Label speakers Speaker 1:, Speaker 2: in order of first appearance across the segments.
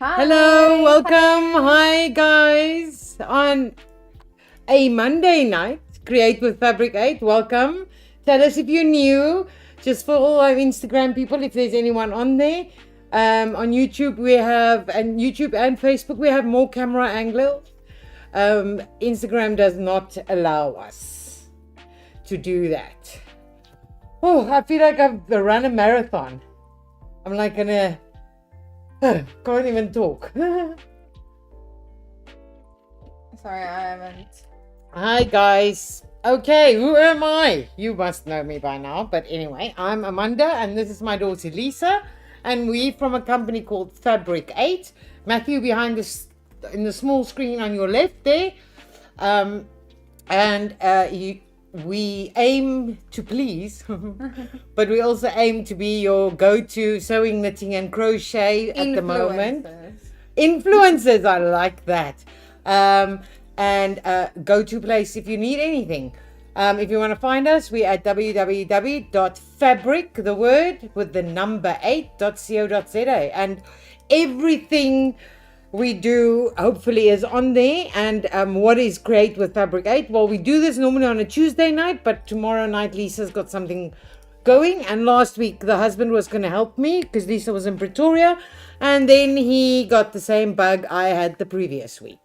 Speaker 1: Hi.
Speaker 2: Hello, welcome. Hi, guys. On a Monday night, Create with Fabric8. Welcome. Tell us if you're new. Just for all our Instagram people, if there's anyone on there. On YouTube, we have, and YouTube and Facebook, we have more camera angles. Instagram does not allow us to do that. Oh, I feel like I've run a marathon. I'm like gonna. Can't even talk.
Speaker 1: Sorry, I haven't.
Speaker 2: Hi guys. Okay, who am I? You must know me by now. But anyway, I'm Amanda and this is my daughter Lisa. And we from a company called Fabric8. Matthew behind this in the small screen on your left there. We aim to please, but we also aim to be your go-to sewing, knitting and crochet at the moment. Influencers, I like that. Go-to place if you need anything. If you want to find us, we're at www.fabric, the word, with the number 8.co.za. And everything we do hopefully is on there. And what is Create with Fabric8? Well, we do this normally on a Tuesday night, but tomorrow night Lisa's got something going. And last week the husband was going to help me because Lisa was in Pretoria, and then he got the same bug I had the previous week.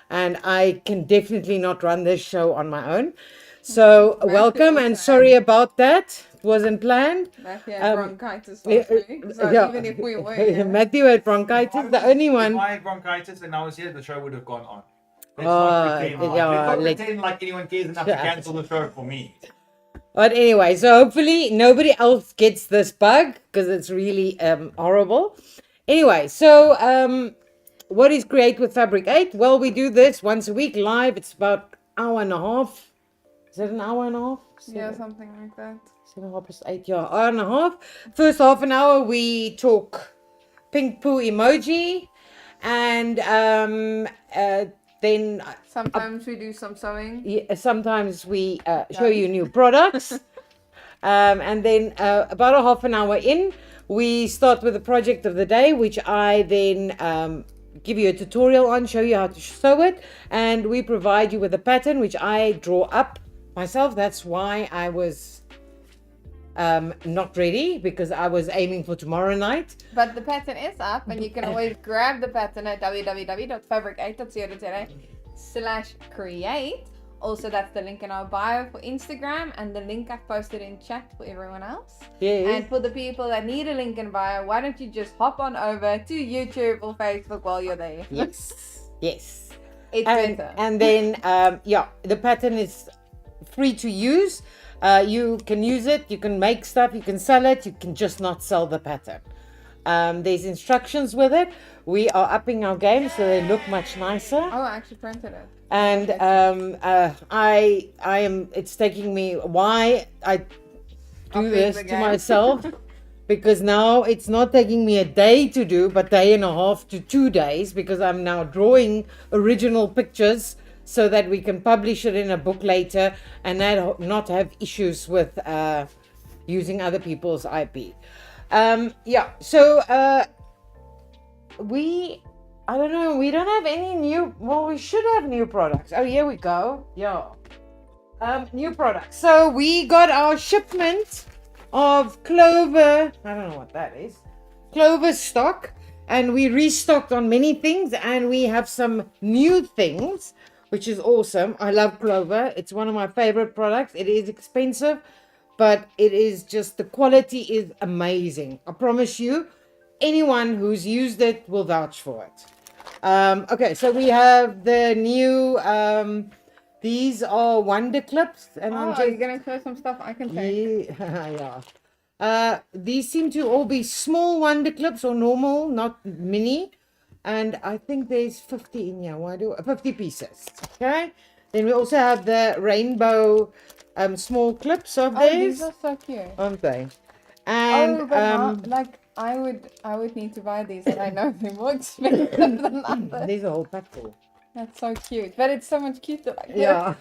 Speaker 2: And I can definitely not run this show on my own. So welcome and sorry about that. It wasn't planned.
Speaker 1: Matthew had bronchitis last week, so yeah. Even if we were here.
Speaker 2: Matthew had bronchitis, the only one.
Speaker 3: If I had bronchitis and I was here, the show would have gone on. Let's not pretend like anyone cares enough to cancel the show for me.
Speaker 2: But anyway, so hopefully nobody else gets this bug because it's really horrible. Anyway, so what is Create with Fabric8? Well, we do this once a week live. It's about an hour and a half. Is it an hour and a half?
Speaker 1: Yeah, something like that.
Speaker 2: 7.5 plus 8, yeah, hour and a half. First half an hour we talk pink poo emoji, and then
Speaker 1: sometimes we do some sewing.
Speaker 2: Yeah, sometimes we show you new products, and then about a half an hour in, we start with the project of the day, which I then give you a tutorial on, show you how to sew it, and we provide you with a pattern which I draw up myself. That's why I was not ready, because I was aiming for tomorrow night.
Speaker 1: But the pattern is up, and you can always grab the pattern at www.fabric8.co.za/create. Also, that's the link in our bio for Instagram, and the link I've posted in chat for everyone else.
Speaker 2: Yes.
Speaker 1: And for the people that need a link in bio, why don't you just hop on over to YouTube or Facebook while you're there?
Speaker 2: Yes. Yes.
Speaker 1: It's better.
Speaker 2: And then, the pattern is free to use. You can use it, you can make stuff, you can sell it, you can just not sell the pattern. There's instructions with it. We are upping our game so they look much nicer.
Speaker 1: Oh, I actually printed it.
Speaker 2: And it's taking me, why I do this to myself, because now it's not taking me a day to do, but day and a half to 2 days, because I'm now drawing original pictures so that we can publish it in a book later and not have issues with using other people's IP. I don't know, we don't have any new, well, we should have new products. Oh, here we go. Yeah. New products. So we got our shipment of Clover, I don't know what that is, Clover stock, and we restocked on many things, and we have some new things, which is awesome. I love Clover. It's one of my favorite products. It is expensive, but it is just, the quality is amazing. I promise you, anyone who's used it will vouch for it. Okay, so we have the new, these are Wonder Clips. And
Speaker 1: you're going to show some stuff I can take?
Speaker 2: Yeah. These seem to all be small Wonder Clips, or normal, not mini. And I think there's 50 in here. 50 pieces. Okay. Then we also have the rainbow small clips of these.
Speaker 1: These are so cute.
Speaker 2: Aren't they? And
Speaker 1: I would need to buy these, and I know they're more expensive than others.
Speaker 2: These are all packed full.
Speaker 1: That's so cute, but it's so much cuter like
Speaker 2: yeah.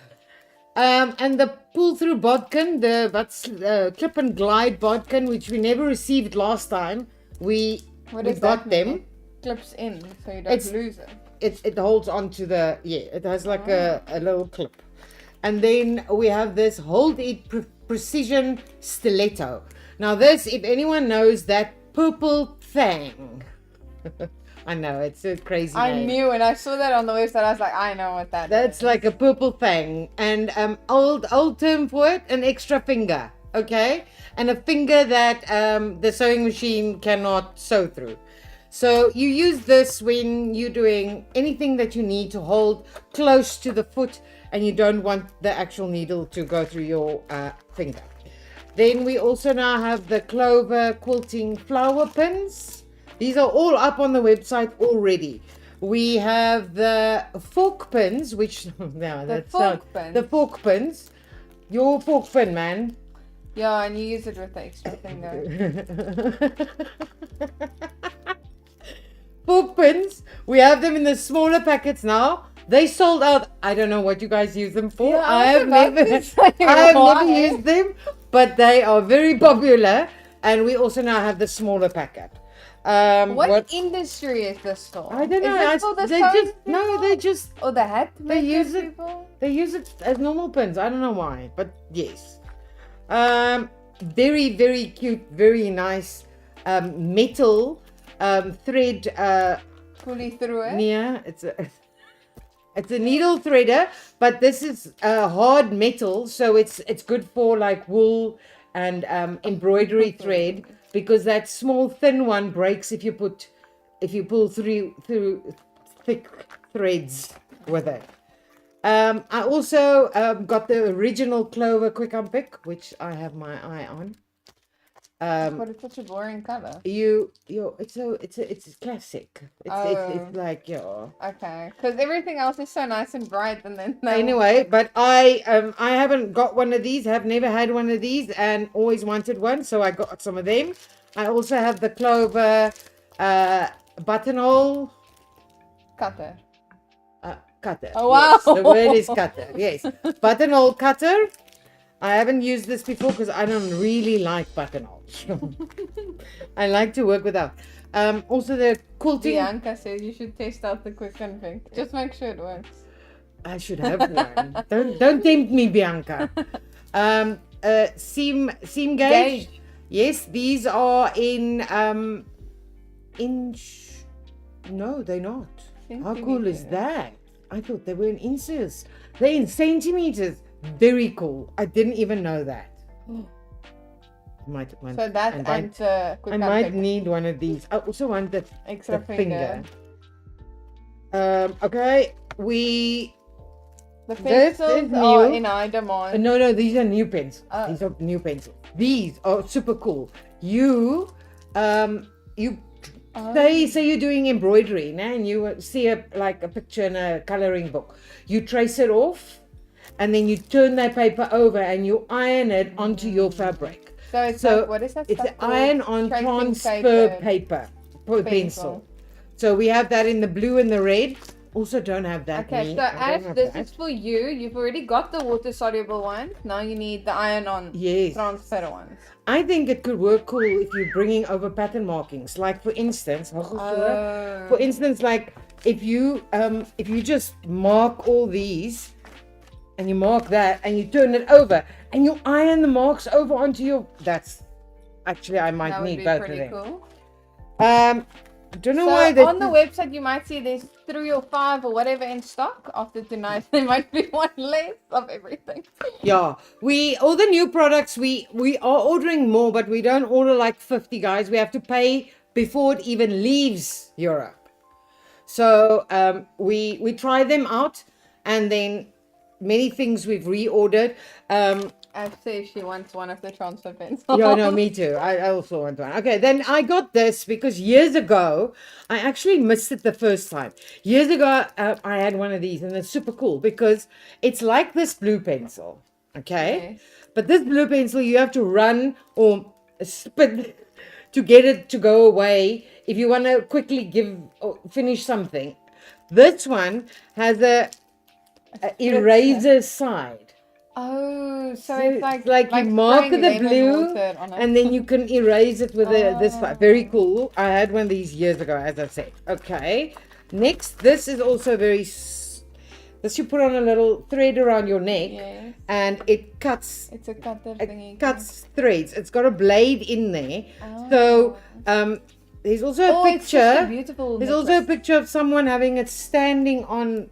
Speaker 2: And the pull-through bodkin, the clip and glide bodkin, which we never received last time. We got them.
Speaker 1: clips in so you don't
Speaker 2: It's-
Speaker 1: lose it.
Speaker 2: It holds onto the it has like a little clip. And then we have this Hold It Precision Stiletto. Now this, if anyone knows that purple thing, I know it's a crazy
Speaker 1: I
Speaker 2: name.
Speaker 1: knew when I saw that on the website, I was like, I know what that
Speaker 2: That's
Speaker 1: is.
Speaker 2: like a purple thing, and old term for it, an extra finger, okay, and a finger that the sewing machine cannot sew through. So you use this when you're doing anything that you need to hold close to the foot, and you don't want the actual needle to go through your finger. Then we also now have the Clover quilting flower pins. These are all up on the website already. We have the fork pins, which no, that's
Speaker 1: fork
Speaker 2: not
Speaker 1: pins.
Speaker 2: the fork pins. Your fork pin, man.
Speaker 1: Yeah, and you use it with the extra finger.
Speaker 2: Fork pins. We have them in the smaller packets now. They sold out. I don't know what you guys use them for.
Speaker 1: Yeah,
Speaker 2: I have
Speaker 1: about
Speaker 2: never,
Speaker 1: to say
Speaker 2: I have
Speaker 1: why.
Speaker 2: never used them, but they are very popular. And we also now have the smaller packet.
Speaker 1: What industry is this for?
Speaker 2: I don't know.
Speaker 1: Is this for the
Speaker 2: they
Speaker 1: sewing
Speaker 2: just no.
Speaker 1: people?
Speaker 2: They just
Speaker 1: Or the hat
Speaker 2: they
Speaker 1: maker
Speaker 2: use it.
Speaker 1: people?
Speaker 2: They use it as normal pins. I don't know why, but yes. Very very cute, very nice metal thread.
Speaker 1: Pulley through it?
Speaker 2: Yeah, it's a needle threader, but this is hard metal, so it's good for like wool and embroidery thread, because that small thin one breaks if you pull through thick threads with it. I also got the original Clover Quick Unpick, which I have my eye on.
Speaker 1: But it's such a boring color.
Speaker 2: It's classic. It's like
Speaker 1: Okay, because everything else is so nice and bright, and then
Speaker 2: Anyway, but I haven't got one of these. Have never had one of these, and always wanted one, so I got some of them. I also have the Clover buttonhole
Speaker 1: cutter.
Speaker 2: cutter.
Speaker 1: Oh, wow.
Speaker 2: Yes, the word is cutter. Yes, buttonhole cutter. I haven't used this before because I don't really like buttonholes. I like to work without. Also the quilting.
Speaker 1: Bianca says you should test out the quick and pink. Just make sure it works.
Speaker 2: I should have one. Don't tempt me, Bianca. Seam gauge. Yes, these are in inch. No, they're not. How cool is that? I thought they were in inches. They're in centimeters. Very cool. I didn't even know that.
Speaker 1: So that and quick
Speaker 2: I might need one of these. I also want the
Speaker 1: extra
Speaker 2: finger. Okay,
Speaker 1: the pencils are in high demand.
Speaker 2: No, these are new pencils.
Speaker 1: Oh.
Speaker 2: These are new pencils. These are super cool. You say you're doing embroidery, and you see a picture in a coloring book. You trace it off, and then you turn that paper over and you iron it onto your fabric.
Speaker 1: So it's like, what is that?
Speaker 2: It's
Speaker 1: stuff
Speaker 2: an iron on transfer paper pencil. So we have that in the blue and the red. Also don't have that.
Speaker 1: Okay, so Ash, this is for you. You've already got the water soluble one. Now you need the iron on transfer ones.
Speaker 2: I think it could work cool if you're bringing over pattern markings. Like for instance, like if you just mark all these, and you mark that, and you turn it over, and you iron the marks over onto your. That's actually I might need both of them.
Speaker 1: Cool.
Speaker 2: Don't know
Speaker 1: so
Speaker 2: why.
Speaker 1: On the website, you might see there's 3 or 5 or whatever in stock. After tonight, there might be one less of everything.
Speaker 2: Yeah, all the new products we are ordering more, but we don't order like 50 guys. We have to pay before it even leaves Europe. So we try them out, and then many things we've reordered.
Speaker 1: I'd say she wants one of the transfer pencils.
Speaker 2: Yeah, no, me too. I also want one. Okay, then I got this because years ago, I actually missed it the first time. Years ago, I had one of these, and it's super cool because it's like this blue pencil, okay? Yes. But this blue pencil, you have to run or spin to get it to go away if you want to quickly finish something. This one has a eraser side.
Speaker 1: Oh, so
Speaker 2: So
Speaker 1: it's
Speaker 2: it's like you mark
Speaker 1: spraying
Speaker 2: the
Speaker 1: lemon
Speaker 2: blue,
Speaker 1: water on it.
Speaker 2: and then you can erase it with this.
Speaker 1: Oh.
Speaker 2: Very cool. I had one of these years ago, as I said. Okay. Next, this is also very. This you put on a little thread around your neck,
Speaker 1: Yes.
Speaker 2: and it cuts.
Speaker 1: It's a cutter
Speaker 2: It
Speaker 1: thingy.
Speaker 2: cuts threads. It's got a blade in there.
Speaker 1: Oh.
Speaker 2: So there's also a
Speaker 1: It's just a
Speaker 2: picture.
Speaker 1: beautiful
Speaker 2: There's also a picture of someone having it standing on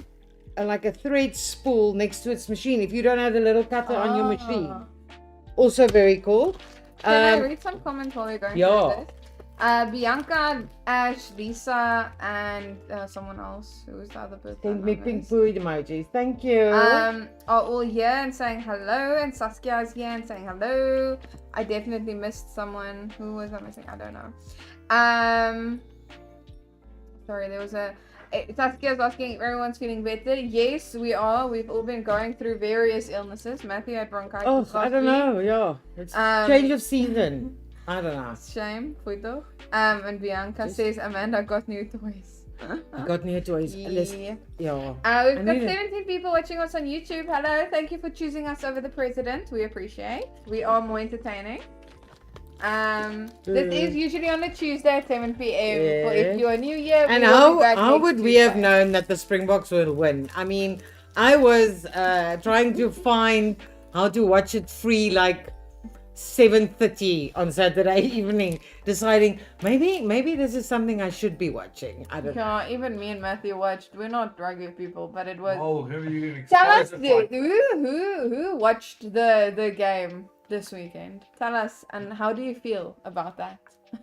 Speaker 2: like a thread spool next to its machine. If you don't have the little cutter on your machine, also very cool.
Speaker 1: Can I read some comments while we're going
Speaker 2: Yeah.
Speaker 1: through this? Bianca, Ash, Lisa, and someone else. Who was the other person?
Speaker 2: Send me pink poo emojis. Thank you.
Speaker 1: Are all here and saying hello, and Saskia is here and saying hello. I definitely missed someone. Who was I missing? I don't know. Sorry, there was a. Saskia's asking if everyone's feeling better. Yes, we are. We've all been going through various illnesses. Matthew had bronchitis.
Speaker 2: Oh, I don't know. Yeah, it's change of season. I don't know.
Speaker 1: Shame, foi toch? And Bianca says Amanda got new toys.
Speaker 2: I got new toys.
Speaker 1: Yeah.
Speaker 2: Yeah.
Speaker 1: We've got 17 people watching us on YouTube. Hello, thank you for choosing us over the president. We appreciate. We are more entertaining. This is usually on a Tuesday at 7 p.m. For if you're new year.
Speaker 2: And how would we have known that the Springboks would win? I mean, I was trying to find how to watch it free, like 7:30 on Saturday evening, deciding maybe this is something I should be watching. I don't know.
Speaker 1: Yeah, even me and Matthew watched. We're not rugby people, but it was.
Speaker 3: Oh, who are you going to
Speaker 1: Tell us, who watched the game this weekend? Tell us, and how do you feel about that?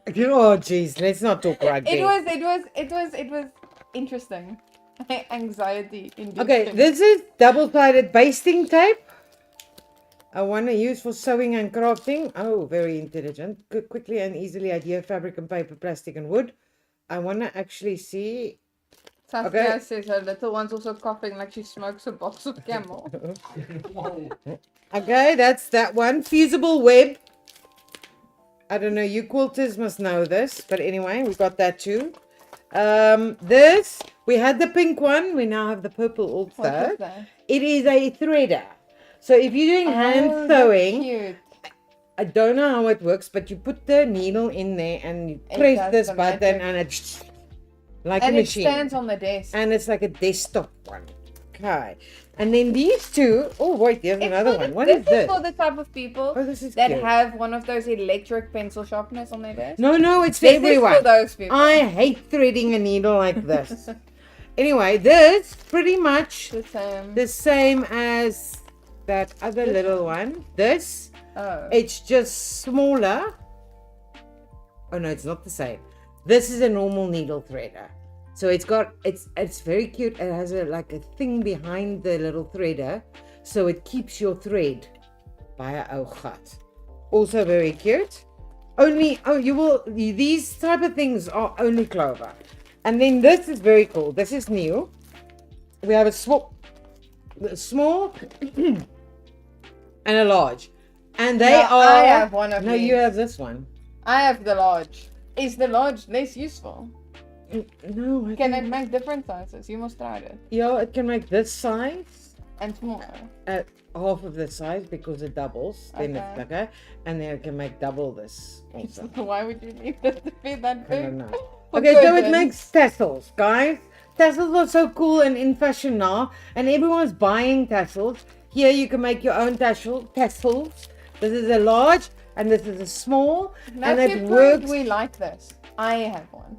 Speaker 2: Oh, jeez, let's not talk rugby.
Speaker 1: It was interesting. Anxiety inducing.
Speaker 2: Okay, this is double-sided basting tape. I want to use for sewing and crafting. Oh, very intelligent. Quickly and easily adhere fabric and paper, plastic and wood. I want to actually see.
Speaker 1: Saskia says her little one's also coughing like she smokes a box of Camel.
Speaker 2: Okay, that's that one. Fusible web. I don't know, you quilters must know this, but anyway, we got that too. This, we had the pink one, we now have the purple also.
Speaker 1: What is that?
Speaker 2: It is a threader. So if you're doing hand sewing,
Speaker 1: cute.
Speaker 2: I don't know how it works, but you put the needle in there and you press this button and it's like a machine.
Speaker 1: And it stands on the desk.
Speaker 2: And it's like a desktop one. Okay. And then these two, oh wait, there's another one. What is this?
Speaker 1: This is for the type of people that
Speaker 2: cute.
Speaker 1: have one of those electric pencil sharpeners on their desk.
Speaker 2: No, it's for
Speaker 1: This
Speaker 2: everyone.
Speaker 1: is for those people.
Speaker 2: I hate threading a needle like this. Anyway, this pretty much the same as that other little one. This, it's just smaller. Oh no, it's not the same. This is a normal needle threader. So it's very cute. It has like a thing behind the little threader, so it keeps your thread by a gat. Also very cute. These type of things are only Clover. And then this is very cool. This is new. We have a small and a large, and they are.
Speaker 1: I have one of
Speaker 2: these. No, you have this one.
Speaker 1: I have the large. Is the large less useful?
Speaker 2: No.
Speaker 1: Can it make different sizes? You must try it.
Speaker 2: Yeah, it can make this size
Speaker 1: and smaller.
Speaker 2: At half of the size because it doubles. Then it's okay, and then it can make double this. Also.
Speaker 1: Why would you need it to be that big?
Speaker 2: I don't know. Okay, so it makes tassels, guys. Tassels are so cool and in fashion now, and everyone's buying tassels. Here you can make your own tassels. This is a large, and this is a small, and it works.
Speaker 1: We like this. I have one.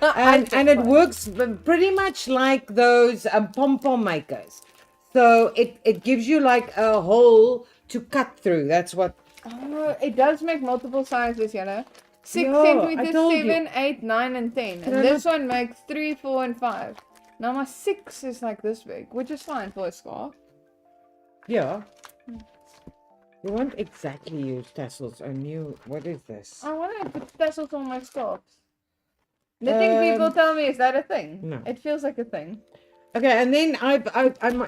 Speaker 2: and it works pretty much like those pom-pom makers. So it gives you like a hole to cut through. That's what.
Speaker 1: Oh, it does make multiple sizes, you know. 6 centimeters, 7, 8, 9, and 10. And this one makes 3, 4, and 5. Now my 6 is like this big, which is fine for a scarf.
Speaker 2: Yeah. You won't exactly use tassels on you. What is this?
Speaker 1: I want to put tassels on my scarves. The thing people tell me, is that a thing?
Speaker 2: No.
Speaker 1: It feels like a thing.
Speaker 2: Okay, and then I'm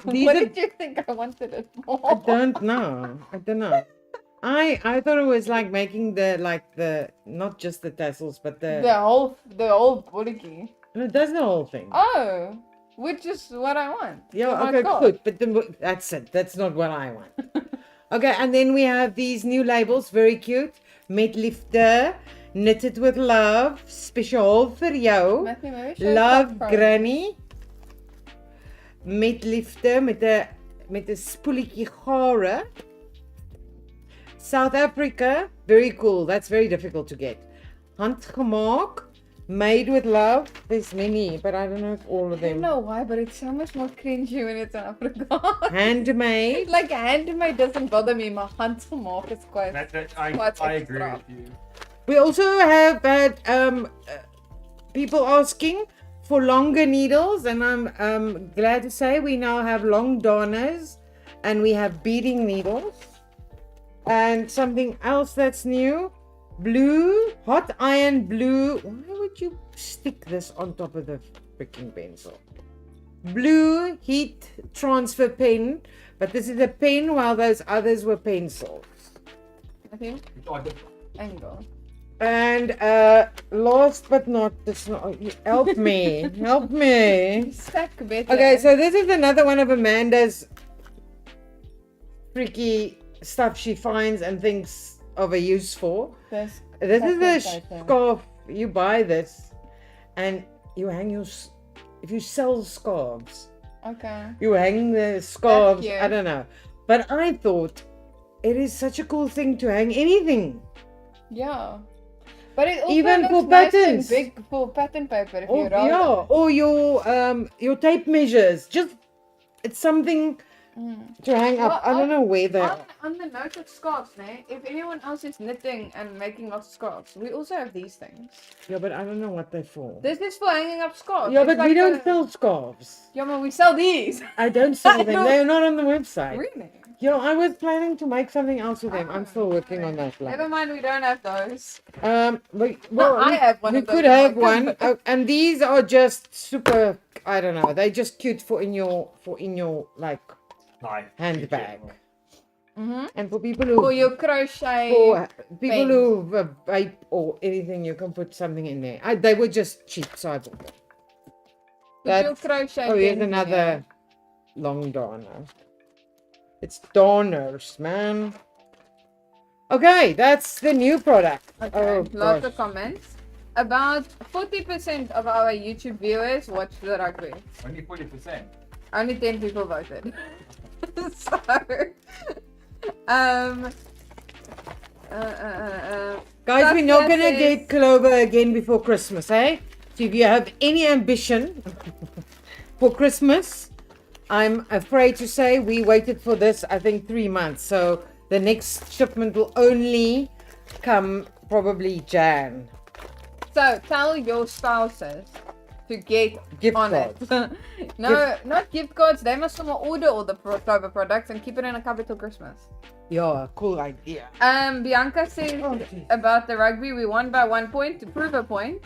Speaker 2: these
Speaker 1: what did you think I wanted it for?
Speaker 2: I don't know. I thought it was like making the not just the tassels, but the
Speaker 1: whole bolletjie.
Speaker 2: No, it does the whole thing.
Speaker 1: Oh, which is what I want.
Speaker 2: Yeah, okay, good. But that's it. That's not what I want. Okay, and then we have these new labels, very cute. Met liefde, knitted with love, speciaal vir jou.
Speaker 1: Matthew, maybe show
Speaker 2: Love
Speaker 1: top pro.
Speaker 2: Granny. Met liefde met 'n spoeletjie gare. South Africa, very cool. That's very difficult to get. Handgemaak, made with love. There's many, but I don't know if all of
Speaker 1: I don't
Speaker 2: them.
Speaker 1: know why, but it's so much more cringy when it's in Afrikaans.
Speaker 2: Handmade.
Speaker 1: Like handmade doesn't bother me, maar handgemaak is quite.
Speaker 3: I agree with you.
Speaker 2: We also have had people asking for longer needles, and I'm glad to say we now have long darners and we have beading needles. And something else that's new, blue, hot iron blue. Why would you stick this on top of the freaking pencil? Blue heat transfer pen, but this is a pen while those others were pencils.
Speaker 1: I think. Angle.
Speaker 2: And last but not help me, help me.
Speaker 1: Stack better.
Speaker 2: Okay, so this is another one of Amanda's freaky stuff she finds and thinks of a use for. This is the scarf. You buy this and you hang if you sell scarves.
Speaker 1: Okay.
Speaker 2: You hang the scarves.
Speaker 1: cute.
Speaker 2: I don't know. But I thought it is such a cool thing to hang anything.
Speaker 1: Yeah. But it also
Speaker 2: Even
Speaker 1: looks
Speaker 2: for
Speaker 1: nice and
Speaker 2: patterns.
Speaker 1: big for pattern paper if
Speaker 2: Or,
Speaker 1: you roll
Speaker 2: yeah,
Speaker 1: it.
Speaker 2: or your tape measures. Just it's something to hang up.
Speaker 1: Well,
Speaker 2: I don't know where they are.
Speaker 1: On the note of scarves, if anyone else is knitting and making lots of scarves, we also have these things.
Speaker 2: Yeah, but I don't know what they're for.
Speaker 1: This is for hanging up scarves.
Speaker 2: Yeah,
Speaker 1: It's
Speaker 2: but we
Speaker 1: like
Speaker 2: don't sell scarves.
Speaker 1: Yeah, but we sell these.
Speaker 2: I don't sell
Speaker 1: I
Speaker 2: them.
Speaker 1: know.
Speaker 2: They're not on the website.
Speaker 1: Really?
Speaker 2: Yeah, I was planning to make something else with them. I'm still working on that plan.
Speaker 1: Never mind, we don't have those.
Speaker 2: Well,
Speaker 1: I have one
Speaker 2: we
Speaker 1: of those
Speaker 2: could
Speaker 1: in my
Speaker 2: have one,
Speaker 1: cupboard.
Speaker 2: and these are just super. I don't know. They're just cute for in your like handbag, and for people who
Speaker 1: For your crochet.
Speaker 2: for people
Speaker 1: pens.
Speaker 2: who vape or anything, you can put something in there. They were just cheap, so I bought them.
Speaker 1: Put your crochet.
Speaker 2: Oh, here's
Speaker 1: pens in
Speaker 2: another long darner. It's darners, man. Okay, that's the new product.
Speaker 1: Okay,
Speaker 2: Oh,
Speaker 1: lots
Speaker 2: gosh.
Speaker 1: of comments. About 40% of our YouTube viewers watch the rugby.
Speaker 3: Only 40%.
Speaker 1: Only 10 people voted. So,
Speaker 2: Guys, we're not
Speaker 1: Saskia
Speaker 2: gonna
Speaker 1: says-
Speaker 2: get Clover again before Christmas, eh? So if you have any ambition for Christmas, I'm afraid to say we waited for this, I think, 3 months. So the next shipment will only come probably Jan.
Speaker 1: So tell your spouses to get
Speaker 2: Gift
Speaker 1: on
Speaker 2: cards.
Speaker 1: it. No, not gift cards. They must order all the October products and keep it in a cupboard till Christmas.
Speaker 2: Yeah, cool idea.
Speaker 1: Bianca says
Speaker 2: geez.
Speaker 1: about the rugby, we won by 1 point to prove a point.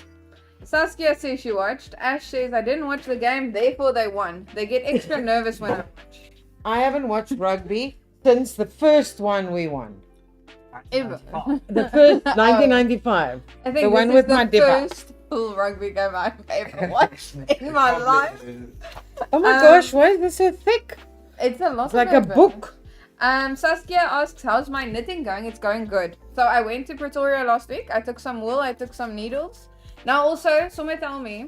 Speaker 1: Saskia says she watched. Ash says I didn't watch the game, therefore they won. They get extra nervous when I watch.
Speaker 2: I haven't watched rugby since the first one we won.
Speaker 1: Ever.
Speaker 2: The first 1995.
Speaker 1: I think
Speaker 2: The one
Speaker 1: this
Speaker 2: with
Speaker 1: is the
Speaker 2: my dipper.
Speaker 1: first full rugby game I've ever watched in my life.
Speaker 2: Oh my gosh, why is this so thick?
Speaker 1: It's a lot
Speaker 2: It's like
Speaker 1: of
Speaker 2: a
Speaker 1: paper.
Speaker 2: book.
Speaker 1: Saskia asks, how's my knitting going? It's going good. So I went to Pretoria last week. I took some wool, I took some needles. Now also, someone tell me,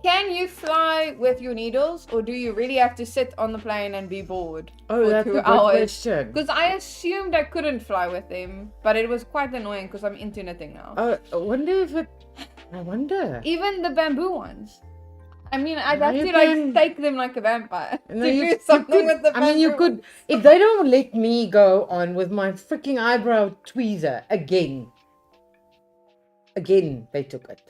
Speaker 1: can you fly with your needles or do you really have to sit on the plane and be bored
Speaker 2: Oh,
Speaker 1: for
Speaker 2: that's a
Speaker 1: 2
Speaker 2: good
Speaker 1: hours?
Speaker 2: question.
Speaker 1: Because I assumed I couldn't fly with them, but it was quite annoying because I'm into knitting now.
Speaker 2: I wonder.
Speaker 1: Even the bamboo ones. I mean, I'd have
Speaker 2: You
Speaker 1: to
Speaker 2: can-
Speaker 1: stake them like a vampire
Speaker 2: No,
Speaker 1: to
Speaker 2: you-
Speaker 1: do
Speaker 2: you
Speaker 1: something
Speaker 2: could-
Speaker 1: with the bamboo.
Speaker 2: I mean, you could, if they don't let me go on with my freaking eyebrow tweezer again, they took it.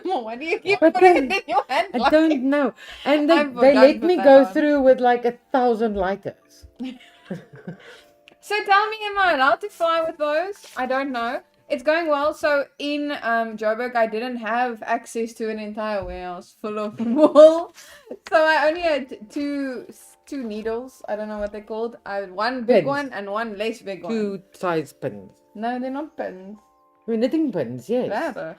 Speaker 1: Why do you keep
Speaker 2: But
Speaker 1: putting
Speaker 2: then-
Speaker 1: it in your hand?
Speaker 2: I don't know. And they
Speaker 1: I've
Speaker 2: let
Speaker 1: forgotten
Speaker 2: me
Speaker 1: that
Speaker 2: go
Speaker 1: one.
Speaker 2: through with like 1,000 lighters.
Speaker 1: So tell me, am I allowed to fly with those? I don't know. It's going well. So in Joburg, I didn't have access to an entire warehouse full of wool. So I only had two needles. I don't know what they're called. I had one big
Speaker 2: Pins.
Speaker 1: one and one less big one.
Speaker 2: 2 size pins.
Speaker 1: No, they're not pins.
Speaker 2: Knitting pins, yes.
Speaker 1: Rather.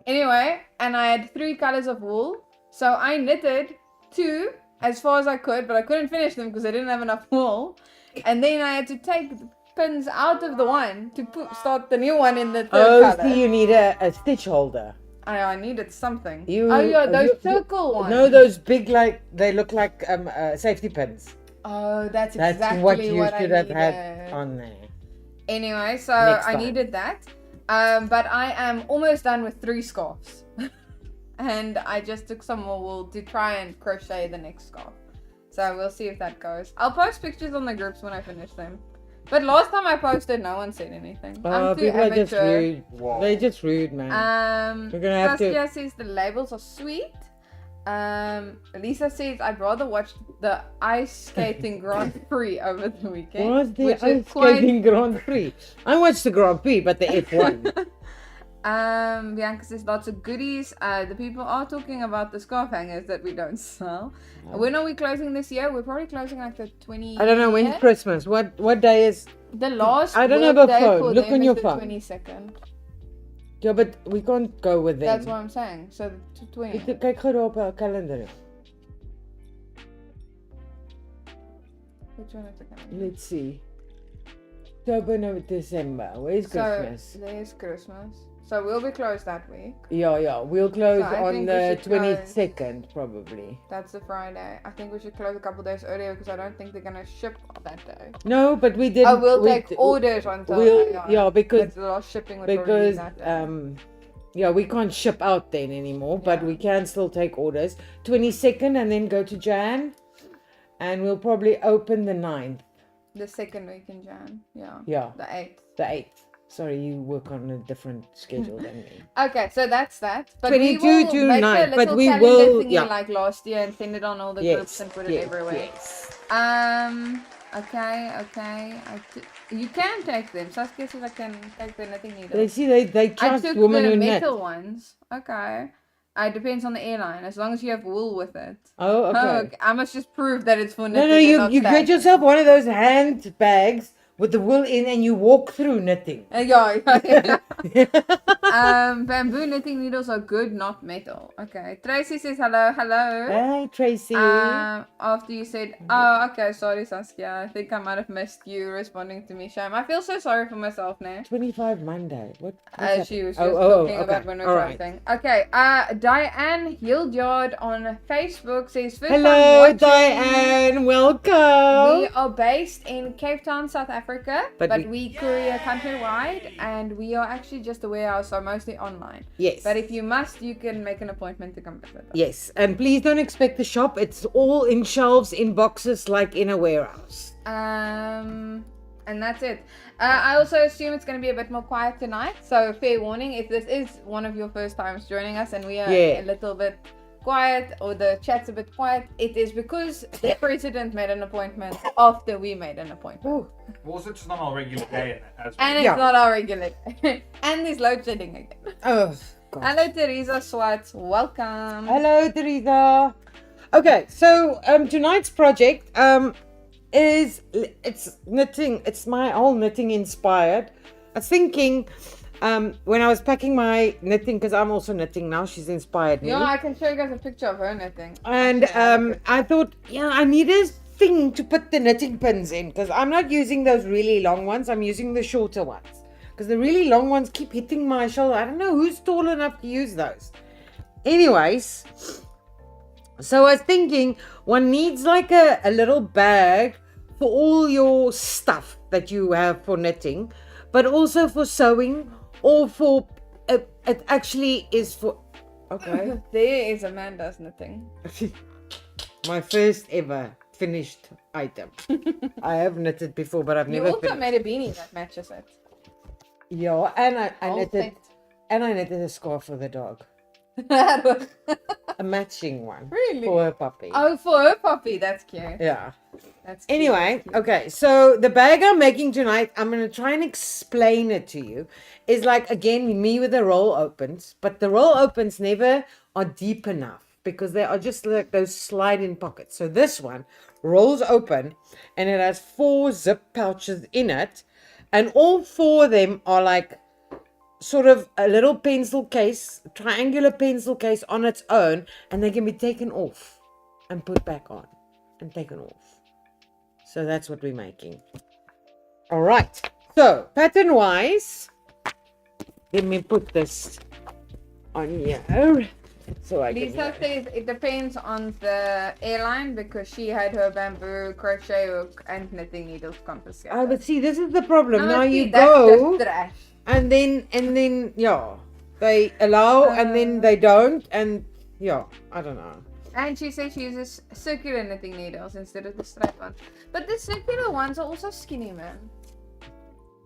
Speaker 1: Anyway, and I had 3 colors of wool. So I knitted 2 as far as I could, but I couldn't finish them because I didn't have enough wool. And then I had to take the pins out of the one to start the new one in the third color.
Speaker 2: So you need a stitch holder.
Speaker 1: I needed something.
Speaker 2: Those
Speaker 1: circle ones.
Speaker 2: No, those big, like, they look like safety pins.
Speaker 1: Oh, that's exactly
Speaker 2: what you
Speaker 1: what
Speaker 2: should
Speaker 1: I
Speaker 2: have
Speaker 1: needed.
Speaker 2: had on there.
Speaker 1: Anyway, so
Speaker 2: Next
Speaker 1: I
Speaker 2: time.
Speaker 1: needed that. But I am almost done with 3 scarves. And I just took some more wool to try and crochet the next scarf. So we'll see if that goes. I'll post pictures on the groups when I finish them. But last time I posted, no one said anything. I'm too
Speaker 2: People are just
Speaker 1: amateur.
Speaker 2: rude. They're just rude, man. We're gonna have
Speaker 1: Saskia says the labels are sweet. Lisa says I'd rather watch the ice skating Grand Prix over the weekend.
Speaker 2: What's the ice skating Grand Prix? I watched the Grand Prix, but the F1.
Speaker 1: Bianca says lots of goodies. The people are talking about the scarf hangers that we don't sell. When are we closing this year? We're probably closing like the 20th.
Speaker 2: I don't know, when's Christmas? What day is...
Speaker 1: The last
Speaker 2: I don't have a
Speaker 1: day
Speaker 2: phone.
Speaker 1: for
Speaker 2: Look
Speaker 1: them
Speaker 2: on
Speaker 1: is
Speaker 2: your
Speaker 1: the
Speaker 2: phone.
Speaker 1: 22nd.
Speaker 2: Ja, but we can't go with them.
Speaker 1: That's what I'm saying. So the 20th.
Speaker 2: Kyk gou daar op haar kalender.
Speaker 1: Which one is the calendar?
Speaker 2: Let's see. October, November, December. Where's Christmas?
Speaker 1: So there's Christmas. So we'll be closed that week.
Speaker 2: Yeah. We'll close
Speaker 1: So I
Speaker 2: on
Speaker 1: think
Speaker 2: the
Speaker 1: we should close.
Speaker 2: 22nd, probably.
Speaker 1: That's the Friday. I think we should close a couple days earlier because I don't think they're gonna ship that day.
Speaker 2: No, but we didn't.
Speaker 1: We'll take orders until
Speaker 2: because
Speaker 1: the last shipping would probably be that day.
Speaker 2: we can't ship out then anymore, but we can still take orders. 22nd and then go to Jan, and we'll probably open the 9th.
Speaker 1: The second week in Jan.
Speaker 2: Yeah.
Speaker 1: The 8th.
Speaker 2: The 8th. Sorry, you work on a different schedule than me.
Speaker 1: Okay, so that's that. But
Speaker 2: 22
Speaker 1: we will
Speaker 2: to
Speaker 1: make
Speaker 2: 9,
Speaker 1: a
Speaker 2: but
Speaker 1: little
Speaker 2: we
Speaker 1: calendar
Speaker 2: will-
Speaker 1: thingy
Speaker 2: yeah.
Speaker 1: like last year and send it on all the groups and put it everywhere.
Speaker 2: Yes.
Speaker 1: Okay. You can take them. Saskia says I can take the knitting needles.
Speaker 2: They see they
Speaker 1: I
Speaker 2: trust
Speaker 1: took
Speaker 2: women
Speaker 1: the
Speaker 2: who knit.
Speaker 1: metal ones. Okay. It depends on the airline. As long as you have wool with it.
Speaker 2: Oh, okay.
Speaker 1: I must just prove that it's for knitting.
Speaker 2: No,
Speaker 1: and not
Speaker 2: you get
Speaker 1: stacking.
Speaker 2: yourself one of those handbags with the wool in, and you walk through knitting.
Speaker 1: Yeah. Bamboo knitting needles are good, not metal. Okay. Tracy says hello.
Speaker 2: Hi, Tracy.
Speaker 1: After you said, oh, okay, sorry, Saskia. I think I might have missed you responding to me, Shame. I feel so sorry for myself now.
Speaker 2: 25 Monday. What?
Speaker 1: She was just talking about when we're closing. Okay. Diane Hildyard on Facebook says, first
Speaker 2: Hello,
Speaker 1: time watching.
Speaker 2: Diane. Welcome.
Speaker 1: We are based in Cape Town, South Africa, but we courier countrywide, and we are actually just a warehouse, so mostly online.
Speaker 2: Yes.
Speaker 1: But if you must, you can make an appointment to come visit us.
Speaker 2: Yes, and please don't expect the shop. It's all in shelves, in boxes, like in a warehouse.
Speaker 1: And that's it. I also assume it's going to be a bit more quiet tonight, so fair warning, if this is one of your first times joining us and we are a little bit quiet or the chat's a bit quiet, it is because the president made an appointment after we made an appointment.
Speaker 2: Ooh.
Speaker 3: Also, it's not our regular day as well.
Speaker 1: And it's not our regular and there's load shedding again.
Speaker 2: Oh, God.
Speaker 1: Hello, Teresa Swartz. Welcome.
Speaker 2: Hello, Teresa. Okay, so tonight's project it's knitting. It's my whole knitting inspired. I was thinking when I was packing my knitting, because I'm also knitting now, she's inspired me.
Speaker 1: Yeah, I can show you guys a picture of her knitting.
Speaker 2: And I thought, I need a thing to put the knitting pins in, because I'm not using those really long ones. I'm using the shorter ones, because the really long ones keep hitting my shoulder. I don't know who's tall enough to use those. Anyways, so I was thinking one needs like a little bag for all your stuff that you have for knitting, but also for sewing, or for it actually is for okay.
Speaker 1: There is Amanda's knitting.
Speaker 2: My first ever finished item. I have knitted before, but I've never
Speaker 1: You also
Speaker 2: finished.
Speaker 1: made a beanie that matches it.
Speaker 2: Yeah, and I
Speaker 1: Whole
Speaker 2: knitted
Speaker 1: set.
Speaker 2: and I knitted a scarf for the dog.
Speaker 1: That was
Speaker 2: A matching one.
Speaker 1: Really?
Speaker 2: For her puppy.
Speaker 1: Oh, for her puppy. That's cute.
Speaker 2: Yeah.
Speaker 1: That's cute.
Speaker 2: Anyway, okay, so the bag I'm making tonight, I'm going to try and explain it to you, is like, again, me with the roll opens, but the roll opens never are deep enough because they are just like those slide-in pockets. So this one rolls open and it has 4 zip pouches in it, and all 4 of them are like sort of a little pencil case, triangular pencil case on its own, and they can be taken off. and put back on and taken off. So that's what we're making. All right. So pattern wise, let me put this on here. So I
Speaker 1: Lisa says it depends on the airline because she had her bamboo crochet hook and knitting needles confiscated.
Speaker 2: Oh, but see, this is the problem. Now
Speaker 1: see,
Speaker 2: you
Speaker 1: that's
Speaker 2: go
Speaker 1: just trash.
Speaker 2: and then yeah, they allow and then they don't, and yeah, I don't know.
Speaker 1: And she says she uses circular knitting needles instead of the straight ones. But the circular ones are also skinny, man.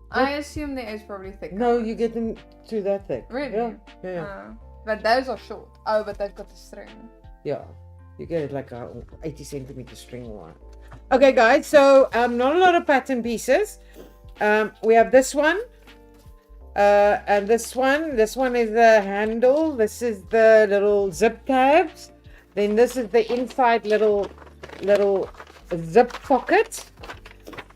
Speaker 2: What?
Speaker 1: I assume there is probably thicker.
Speaker 2: No,
Speaker 1: ones.
Speaker 2: you get them to that thick.
Speaker 1: Really?
Speaker 2: Yeah.
Speaker 1: But those are short. Oh, but they've got the string.
Speaker 2: Yeah, you get it like a 80 centimeter string one. Okay, guys, so not a lot of pattern pieces. We have this one, and this one. This one is the handle. This is the little zip tabs. Then this is the inside little zip pocket.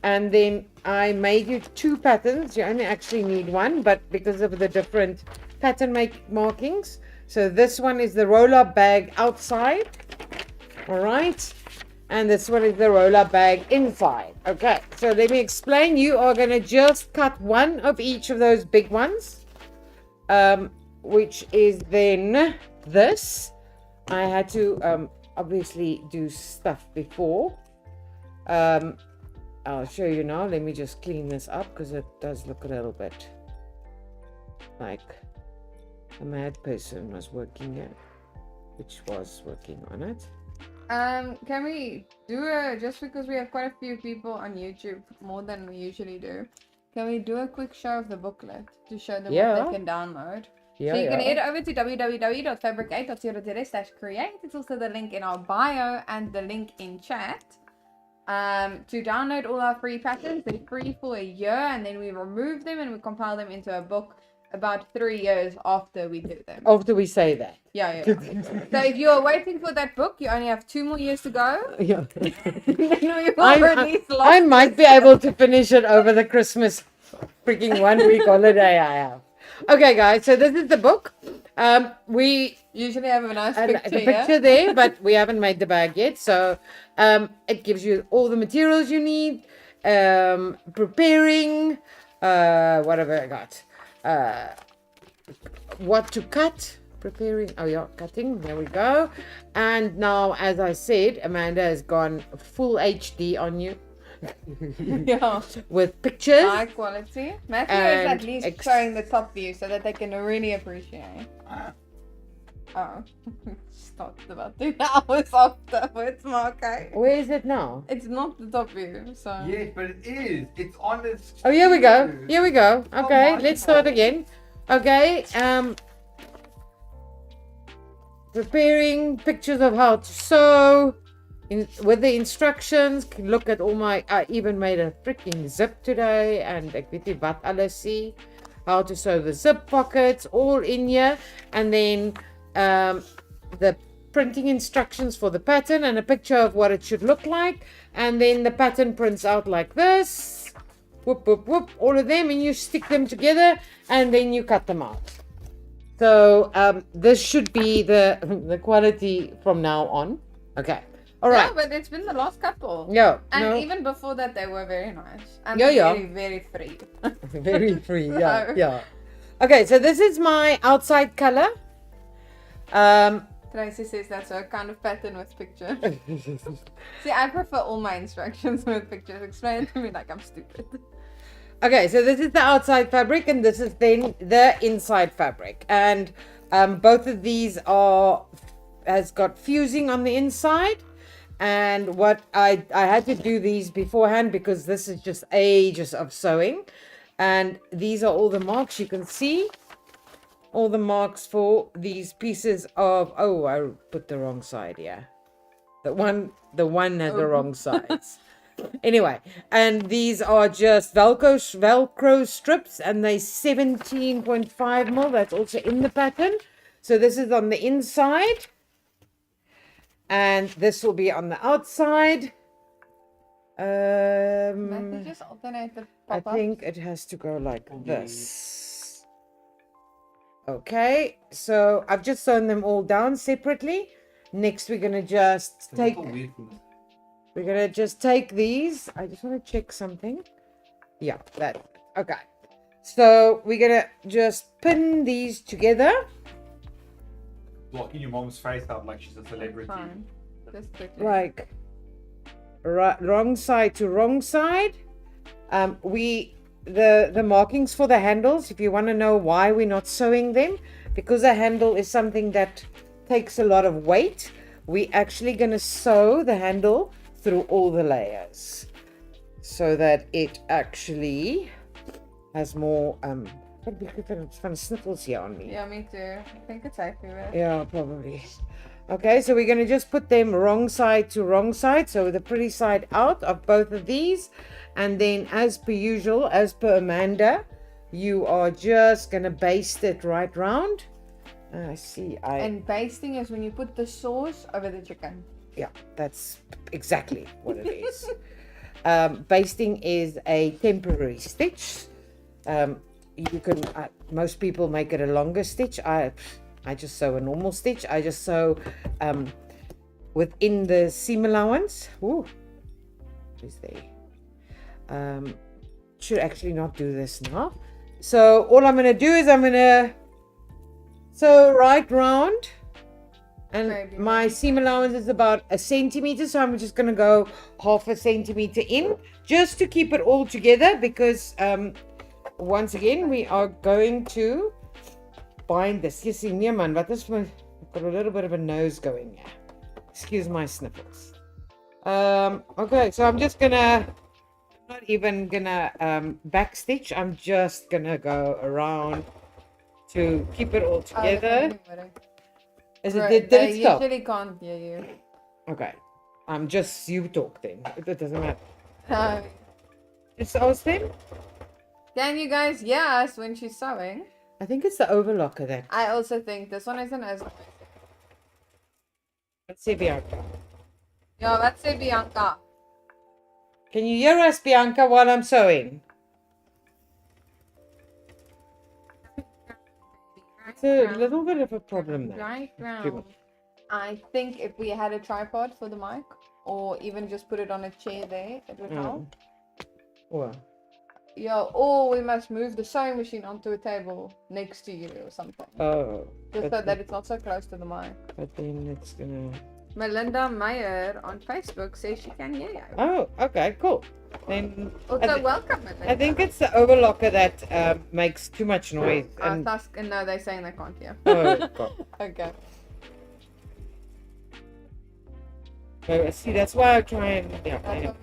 Speaker 2: And then I made you 2 patterns. You only actually need 1, but because of the different pattern markings. So this one is the roll-up bag outside. All right. And this one is the roll-up bag inside. Okay. So let me explain. You are going to just cut one of each of those big ones, which is then this. I had to obviously do stuff before. I'll show you now. Let me just clean this up because it does look a little bit like a mad person was working here, which was working on it.
Speaker 1: Can we do just because we have quite a few people on YouTube, more than we usually do, can we do a quick show of the booklet to show them what they can download?
Speaker 2: Yeah,
Speaker 1: so you can head over to www.fabric8.co.za/create. It's also the link in our bio and the link in chat. To download all our free patterns. They're free for a year, and then we remove them and we compile them into a book about 3 years after we do them.
Speaker 2: After we say that.
Speaker 1: Yeah. So if you're waiting for that book, you only have 2 more years to go.
Speaker 2: Yeah.
Speaker 1: I
Speaker 2: I might be able to finish it over the Christmas freaking 1 week holiday I have. Okay, guys, so this is the book. We
Speaker 1: usually have a nice picture
Speaker 2: there, but we haven't made the bag yet. So it gives you all the materials you need, preparing, whatever I got, what to cut, preparing, cutting, there we go. And now, as I said, Amanda has gone full HD on you.
Speaker 1: Yeah,
Speaker 2: with pictures,
Speaker 1: high quality. Matthew is at least showing the top view so that they can really appreciate. Oh, stopped about 2 hours afterwards, okay.
Speaker 2: Where is it now?
Speaker 1: It's not the top view, so.
Speaker 3: Yes, but it is. It's on this.
Speaker 2: Oh, here we go. Here we go. Okay, let's start again. Okay, preparing pictures of how to sew. With the instructions, look at all my. I even made a freaking zip today, and 𝐓𝐈𝐌𝐄𝐄, how to sew the zip pockets, all in here, and then the printing instructions for the pattern and a picture of what it should look like, and then the pattern prints out like this. Whoop whoop whoop, all of them, and you stick them together, and then you cut them out. So this should be the quality from now on. Okay. All right.
Speaker 1: Yeah, but it's been the last couple.
Speaker 2: Yeah.
Speaker 1: And even before that, they were very nice. And
Speaker 2: very,
Speaker 1: very free.
Speaker 2: Very free, yeah, yeah. Okay, so this is my outside color.
Speaker 1: Tracy says that's her kind of pattern with pictures. See, I prefer all my instructions with pictures. Explain it to me like I'm stupid.
Speaker 2: Okay, so this is the outside fabric, and this is then the inside fabric. And both of these has got fusing on the inside. And what I had to do these beforehand because this is just ages of sewing, and these are all the marks you can see, all the marks for these pieces of. Oh, I put the wrong side here. The one has the wrong sides. Anyway, and these are just Velcro strips, and they 17.5 mil. That's also in the pattern. So this is on the inside. And this will be on the outside.
Speaker 1: Just alternate the pop-ups.
Speaker 2: I think it has to go like this. Okay, so I've just sewn them all down separately. Next, we're gonna just take. We're gonna just take these. I just want to check something. Yeah, that. Okay. So we're gonna just pin these together.
Speaker 3: Blocking your mom's face out like she's a celebrity.
Speaker 1: Fine. Just quickly.
Speaker 2: Like wrong side to wrong side. The markings for the handles, if you want to know why we're not sewing them, because a handle is something that takes a lot of weight, we actually going to sew the handle through all the layers so that it actually has more fun sniffles here on me.
Speaker 1: Yeah, me too. I think it's accurate.
Speaker 2: Yeah, probably. Okay, so we're going to just put them wrong side to wrong side, so the pretty side out of both of these. And then, as per usual, as per Amanda, you are just going to baste it right round.
Speaker 1: And basting is when you put the sauce over the chicken.
Speaker 2: Yeah, that's exactly what it is. Basting is a temporary stitch. You can, most people make it a longer stitch. I just sew a normal stitch. I just sew within the seam allowance. Ooh, is there? Should actually not do this now. So all I'm going to do is I'm going to sew right round, and my seam allowance is about 1 centimeter. So I'm just going to go 0.5 centimeter in, just to keep it all together, because once again we are going to bind this. You see, man, but this one, I've got a little bit of a nose going here. Excuse my sniffles. Okay, so I'm just gonna, not even gonna back stitch. I'm just gonna go around to keep it all together. Is it? Did it stop?
Speaker 1: I usually can't hear you.
Speaker 2: Okay, just you talk then. It doesn't matter. It's ours then.
Speaker 1: Can you guys hear us when she's sewing?
Speaker 2: I think it's the overlocker that.
Speaker 1: I also think this one isn't as.
Speaker 2: Let's see, Bianca.
Speaker 1: Yeah, let's say Bianca.
Speaker 2: Can you hear us, Bianca, while I'm sewing? It's a little bit of a problem there.
Speaker 1: Right round. I think if we had a tripod for the mic, or even just put it on a chair there, it would help.
Speaker 2: Well.
Speaker 1: Yeah, or we must move the sewing machine onto a table next to you or something.
Speaker 2: Oh.
Speaker 1: Just so that it's not so close to the mic.
Speaker 2: But then it's gonna.
Speaker 1: Melinda Meyer on Facebook says she can hear you.
Speaker 2: Oh, okay, cool. Then.
Speaker 1: Also, welcome, Melinda.
Speaker 2: I think it's the overlocker that makes too much noise. And...
Speaker 1: no, they're saying they can't hear.
Speaker 2: Oh, God.
Speaker 1: Okay.
Speaker 2: So, see, that's why I try and. Yeah,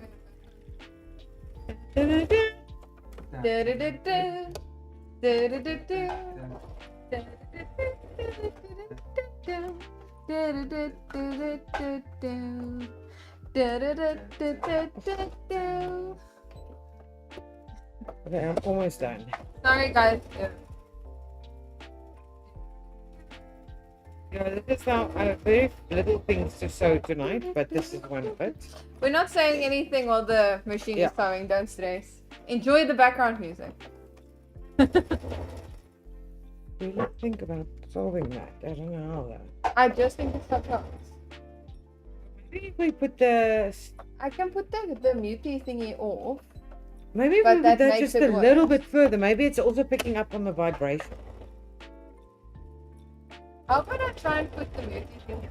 Speaker 2: Okay, I'm almost done.
Speaker 1: Sorry, guys.
Speaker 2: This is now, I have very little things to sew tonight, but this is one of it.
Speaker 1: We're not saying anything while the machine is sewing, don't stress. Enjoy the background music.
Speaker 2: Do you think about solving that? I don't know how that.
Speaker 1: I just think it's sometimes.
Speaker 2: Maybe if we put the.
Speaker 1: I can put the mutey thingy off.
Speaker 2: Maybe if we put that just a little bit further. Maybe it's also picking up on the vibration.
Speaker 1: How about I try and put the mutey thingy?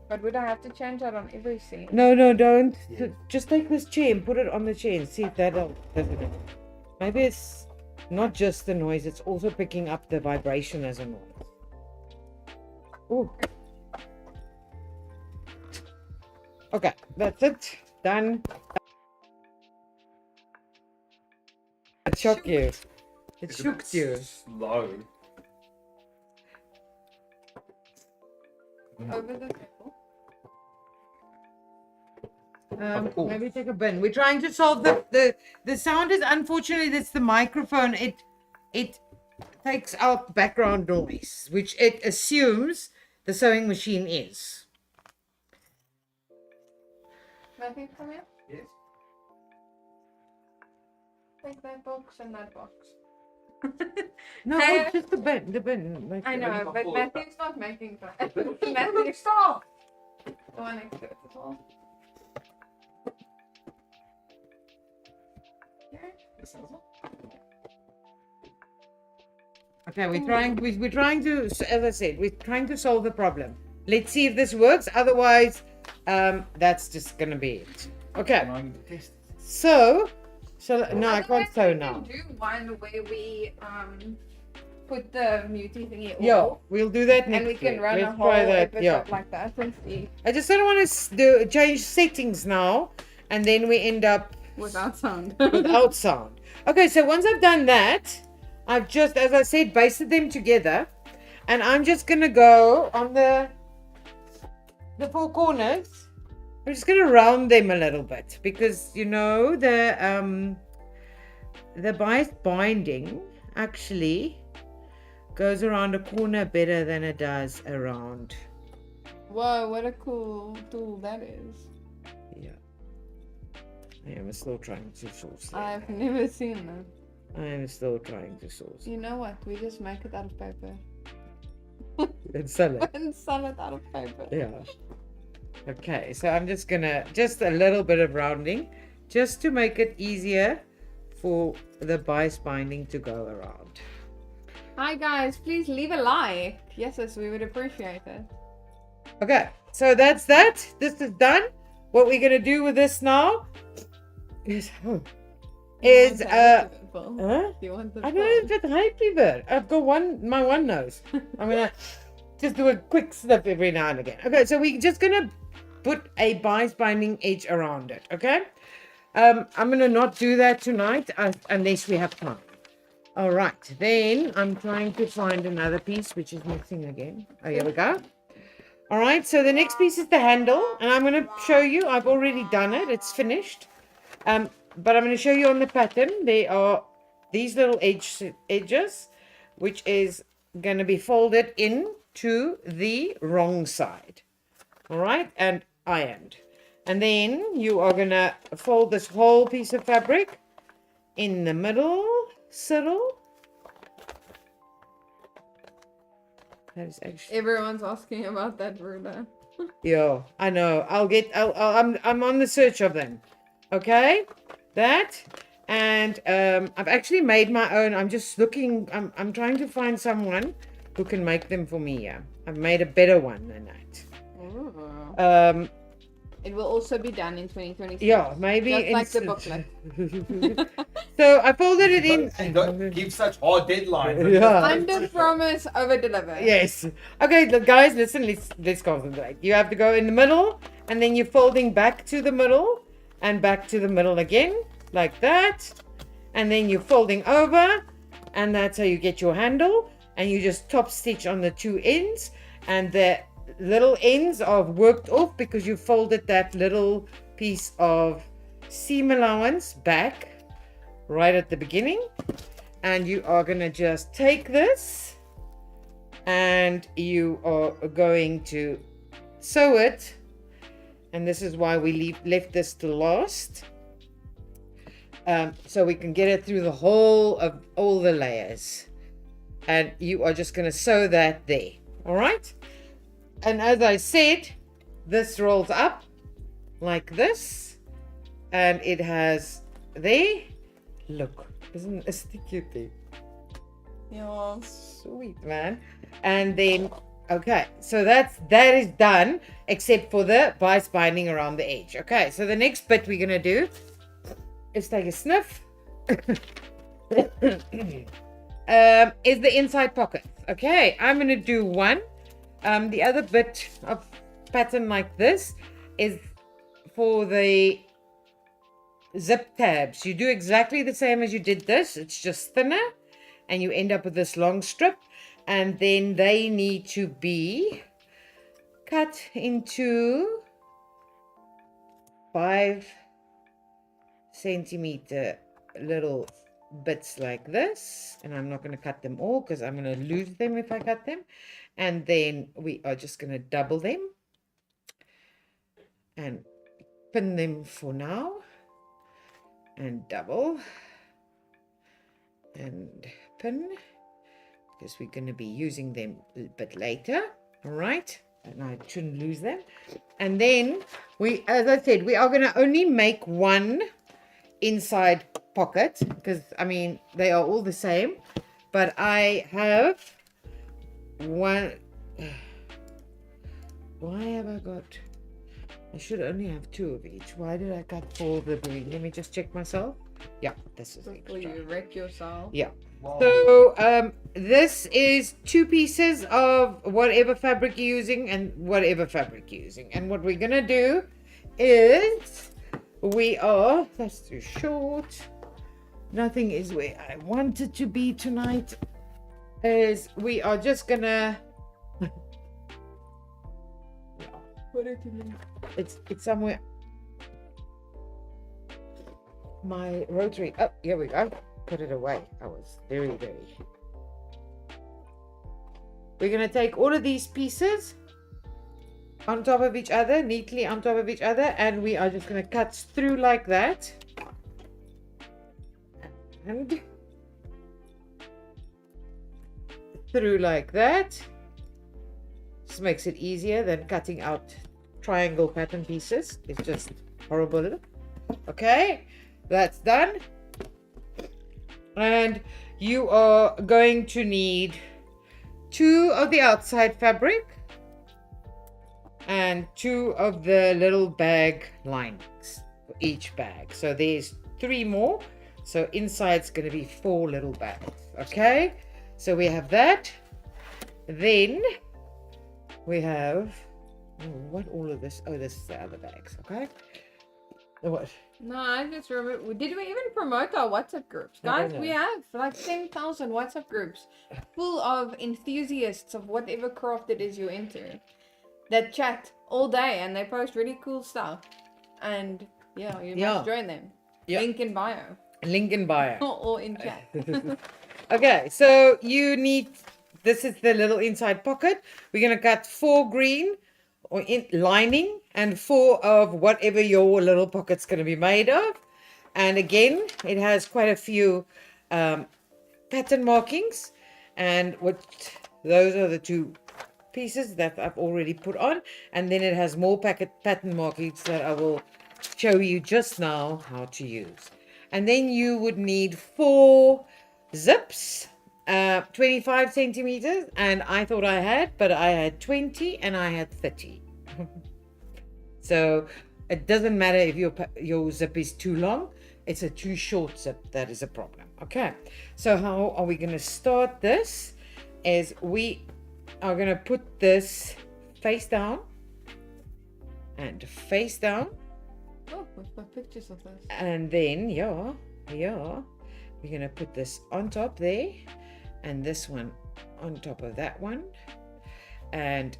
Speaker 1: But would I have to change that on every scene?
Speaker 2: No, don't. Yeah. Just take this chair and put it on the chair and see if that'll. Maybe it's not just the noise, it's also picking up the vibration as a noise. Ooh. Okay, that's it. Done. It shocked you. It shocked you.
Speaker 3: Slow.
Speaker 1: Over the table.
Speaker 2: Maybe take a bin. We're trying to solve the sound is, unfortunately, that's the microphone. It takes out background noise, which it assumes the sewing machine is.
Speaker 1: Matthew, come here.
Speaker 3: Yes.
Speaker 1: Take that box and that box.
Speaker 2: No,
Speaker 1: Hey.
Speaker 2: it's just the bin. Like,
Speaker 1: I know,
Speaker 3: not
Speaker 1: but
Speaker 3: full.
Speaker 1: Matthew's not making fun. Matthew, stop! The one next to it as well.
Speaker 2: Okay, we're trying to, as I said, we're trying to solve the problem. Let's see if this works. Otherwise, that's just gonna be it. Okay.
Speaker 3: Now I need to test it.
Speaker 2: So, no, I can't
Speaker 1: Otherwise,
Speaker 2: sew
Speaker 1: we
Speaker 2: now.
Speaker 1: can do one where we put the muty thingy all,
Speaker 2: Yeah, we'll do that next
Speaker 1: and we can
Speaker 2: week.
Speaker 1: run a
Speaker 2: Let's
Speaker 1: whole
Speaker 2: try that.
Speaker 1: episode
Speaker 2: Yeah.
Speaker 1: like that and see
Speaker 2: I just don't want to change settings now, and then we end up
Speaker 1: without sound.
Speaker 2: without sound. Okay, so once I've done that, I've just, as I said, basted them together, and I'm just gonna go on the four corners. I'm just gonna round them a little bit because you know the bias binding actually goes around a corner better than it does around.
Speaker 1: Whoa, what a cool tool that is.
Speaker 2: Yeah. I am still trying to source that.
Speaker 1: I've never seen that.
Speaker 2: I am still trying to source.
Speaker 1: You know what? We just make it out of paper.
Speaker 2: And sell it.
Speaker 1: And sell it out of paper.
Speaker 2: Yeah. Okay, so I'm just gonna, just a little bit of rounding, just to make it easier for the bias binding to go around.
Speaker 1: Hi guys, please leave a like. Yes, we would appreciate it.
Speaker 2: Okay, so that's that. This is done. What we're gonna do with this now is huh?
Speaker 1: You want the
Speaker 2: I don't get hyper. I've got my one nose. I'm gonna just do a quick snip every now and again. Okay, so we're just gonna put a bias binding edge around it. Okay, I'm gonna not do that tonight unless we have time. All right, then I'm trying to find another piece which is missing again. Oh, here we go. All right, so the next piece is the handle, and I'm going to show you. I've already done it. It's finished. But I'm going to show you on the pattern. There are these little edges, which is going to be folded into the wrong side. All right, and ironed. And then you are going to fold this whole piece of fabric in the middle, Cyril. That is actually...
Speaker 1: Everyone's asking about that ruler.
Speaker 2: Yeah, I know. I'm on the search of them. Okay, that, and I've actually made my own. I'm just looking. I'm trying to find someone who can make them for me. Yeah, I've made a better one than that.
Speaker 1: Ooh. It will also be done in 2026.
Speaker 2: Yeah, maybe
Speaker 1: just like the booklet.
Speaker 2: So I folded it in.
Speaker 3: Don't give such hard deadlines.
Speaker 2: Yeah.
Speaker 1: Under promise, over deliver.
Speaker 2: Yes. Okay, look, guys, listen. Let's concentrate. You have to go in the middle, and then you're folding back to the middle, and back to the middle again, like that. And then you're folding over, and that's how you get your handle. And you just top stitch on the two ends, and the little ends are worked off because you folded that little piece of seam allowance back right at the beginning. And you are going to just take this and you are going to sew it, and this is why we left this to last, so we can get it through the whole of all the layers. And you are just going to sew that there. All right, and as I said, this rolls up like this, and it has there, look, isn't it cute there?
Speaker 1: Yeah.
Speaker 2: Sweet, man. And then, okay, so that is done, except for the bias binding around the edge. Okay, so the next bit we're gonna do is take a sniff. Is the inside pocket. Okay, I'm gonna do one. The other bit of pattern like this is for the zip tabs. You do exactly the same as you did this. It's just thinner, and you end up with this long strip, and then they need to be cut into 5-centimeter little bits like this. And I'm not going to cut them all because I'm going to lose them if I cut them. And then we are just going to double them and pin them for now, and double and pin, because we're going to be using them a bit later. All right, and I shouldn't lose them. And then we, as I said, we are going to only make one inside pocket, because I mean they are all the same, but I have one. Why have I got, I should only have 2 of each. Why did I cut 4 of the green? Let me just check myself. Yeah, this is
Speaker 1: Before you wreck yourself.
Speaker 2: yeah.
Speaker 3: Wow.
Speaker 2: So this is 2 pieces of whatever fabric you're using and whatever fabric you're using. And what we're gonna do is that's too short. Nothing is where I want it to be tonight. Is we are just gonna
Speaker 1: What did you mean?
Speaker 2: it's somewhere. My rotary. Oh, here we go. Put it away. I was very. We're gonna take all of these pieces on top of each other, neatly on top of each other, and we are just gonna cut through like that. And through like that. This makes it easier than cutting out triangle pattern pieces. It's just horrible. Okay, that's done. And you are going to need 2 of the outside fabric and 2 of the little bag linings for each bag. So there's 3 more. So inside's going to be 4 little bags. Okay, so we have that. Then we have what all of this? Oh, this is the other bags. Okay. What?
Speaker 1: No, I just remember. Did we even promote our WhatsApp groups, guys? We have like 10,000 WhatsApp groups full of enthusiasts of whatever craft it is you're into that chat all day and they post really cool stuff. And yeah, you must join them.
Speaker 2: Yeah.
Speaker 1: Link in bio.
Speaker 2: Link in bio.
Speaker 1: Or in chat.
Speaker 2: Okay, so you need. This is the little inside pocket. We're going to cut 4 green or in lining and 4 of whatever your little pocket's going to be made of. And again, it has quite a few pattern markings. And those are the 2 pieces that I've already put on. And then it has more pattern markings that I will show you just now how to use. And then you would need 4 zips. 25 centimeters, and I thought I had, but I had 20 and I had 30. So it doesn't matter if your zip is too long, it's a too short zip that is a problem. Okay, so how are we going to start this? Is we are going to put this face down and face down.
Speaker 1: Oh, we've got pictures of this.
Speaker 2: And then we're going to put this on top there. And this one on top of that one, and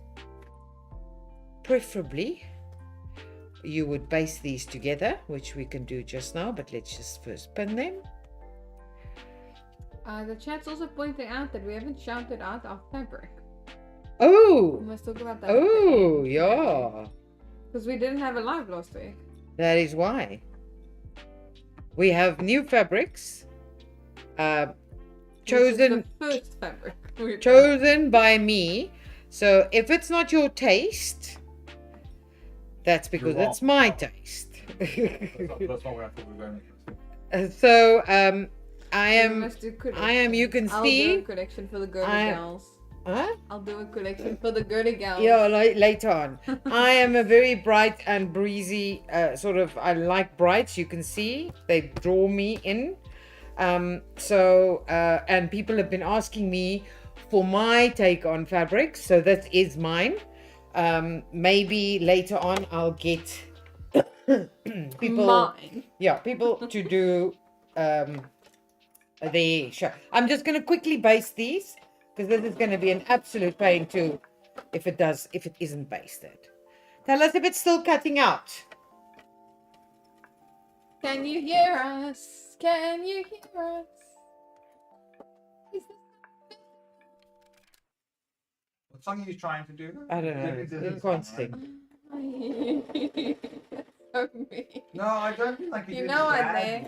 Speaker 2: preferably you would baste these together, which we can do just now, but let's just first pin them.
Speaker 1: The chat's also pointing out that we haven't shouted out our fabric.
Speaker 2: Oh,
Speaker 1: We must talk about that.
Speaker 2: oh yeah,
Speaker 1: Because we didn't have a live last week.
Speaker 2: that is why we have new fabrics chosen
Speaker 1: The first fabric.
Speaker 2: chosen by me. So if it's not your taste, that's because it's my taste.
Speaker 3: That's not where I thought we were going.
Speaker 2: So I am, you can
Speaker 1: I'll
Speaker 2: see.
Speaker 1: do a collection for the girly gals.
Speaker 2: Huh?
Speaker 1: I'll do a collection for the girly gals.
Speaker 2: Yeah, later on. I am a very bright and breezy sort of. I like brights. You can see they draw me in. And people have been asking me for my take on fabrics, so that is mine. Maybe later on I'll get people to do the show. I'm just going to quickly baste these because this is going to be an absolute pain too if it isn't basted. Tell us if it's still cutting out.
Speaker 1: Can you hear us? Can you hear us?
Speaker 3: What song are you trying to do?
Speaker 2: I don't know. You can't sing.
Speaker 1: So mean.
Speaker 3: No, I don't feel like
Speaker 1: You know I'm there.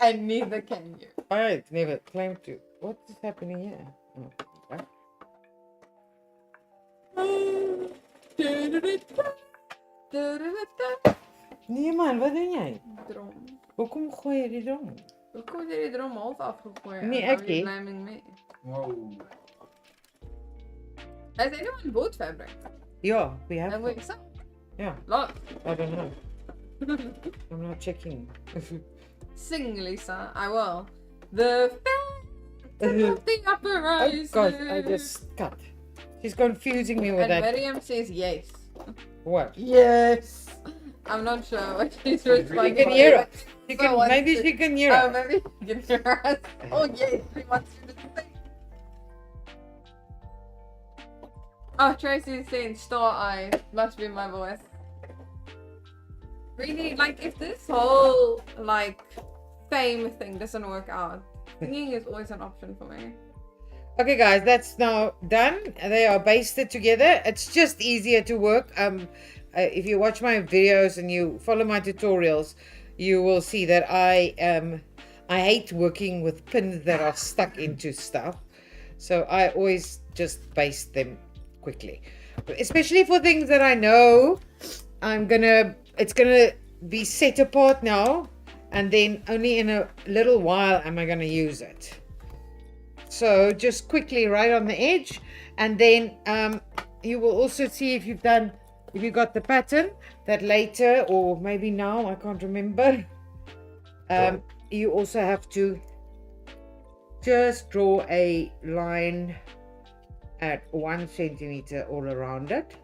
Speaker 1: And neither can you.
Speaker 2: I never claimed to. What is happening here? Oh, okay. Nee man, wat doen jy?
Speaker 1: Drum.
Speaker 2: Hoekom gooi jy die drom?
Speaker 1: Hoekom het jy die drum half afgegooi?
Speaker 2: Nee,
Speaker 1: And now
Speaker 2: ek
Speaker 1: you're
Speaker 2: nie.
Speaker 1: blaming me.
Speaker 3: Whoa.
Speaker 1: Has anyone bought fabric?
Speaker 2: Ja, we have.
Speaker 1: And we some?
Speaker 2: Yeah,
Speaker 1: Lot.
Speaker 2: I don't know. I'm not checking.
Speaker 1: Sing, Lisa. I will. The Phantom of the
Speaker 2: Oh
Speaker 1: Uprising.
Speaker 2: God, I just cut. She's confusing me with
Speaker 1: And
Speaker 2: that.
Speaker 1: Miriam says yes.
Speaker 2: What?
Speaker 1: Yes. I'm not sure what she's
Speaker 3: Really?
Speaker 1: responding.
Speaker 2: You can hear us.
Speaker 1: So what's
Speaker 2: Maybe
Speaker 1: the-
Speaker 2: she can hear
Speaker 1: Oh,
Speaker 2: us.
Speaker 1: maybe you can hear us. Oh, yes. She wants you to sing. Oh, Tracy's saying star eye. Must be my voice. Really, like, if this whole, like, fame thing doesn't work out, singing is always an option for me.
Speaker 2: Okay, guys, that's now done. They are basted together. It's just easier to work. If you watch my videos and you follow my tutorials, you will see that I hate working with pins that are stuck into stuff. So I always just baste them quickly, especially for things that I know it's gonna be set apart now, and then only in a little while am I gonna use it. So just quickly right on the edge, and then you will also see if you got the pattern that later, or maybe now, I can't remember. You also have to just draw a line at 1 centimeter all around it.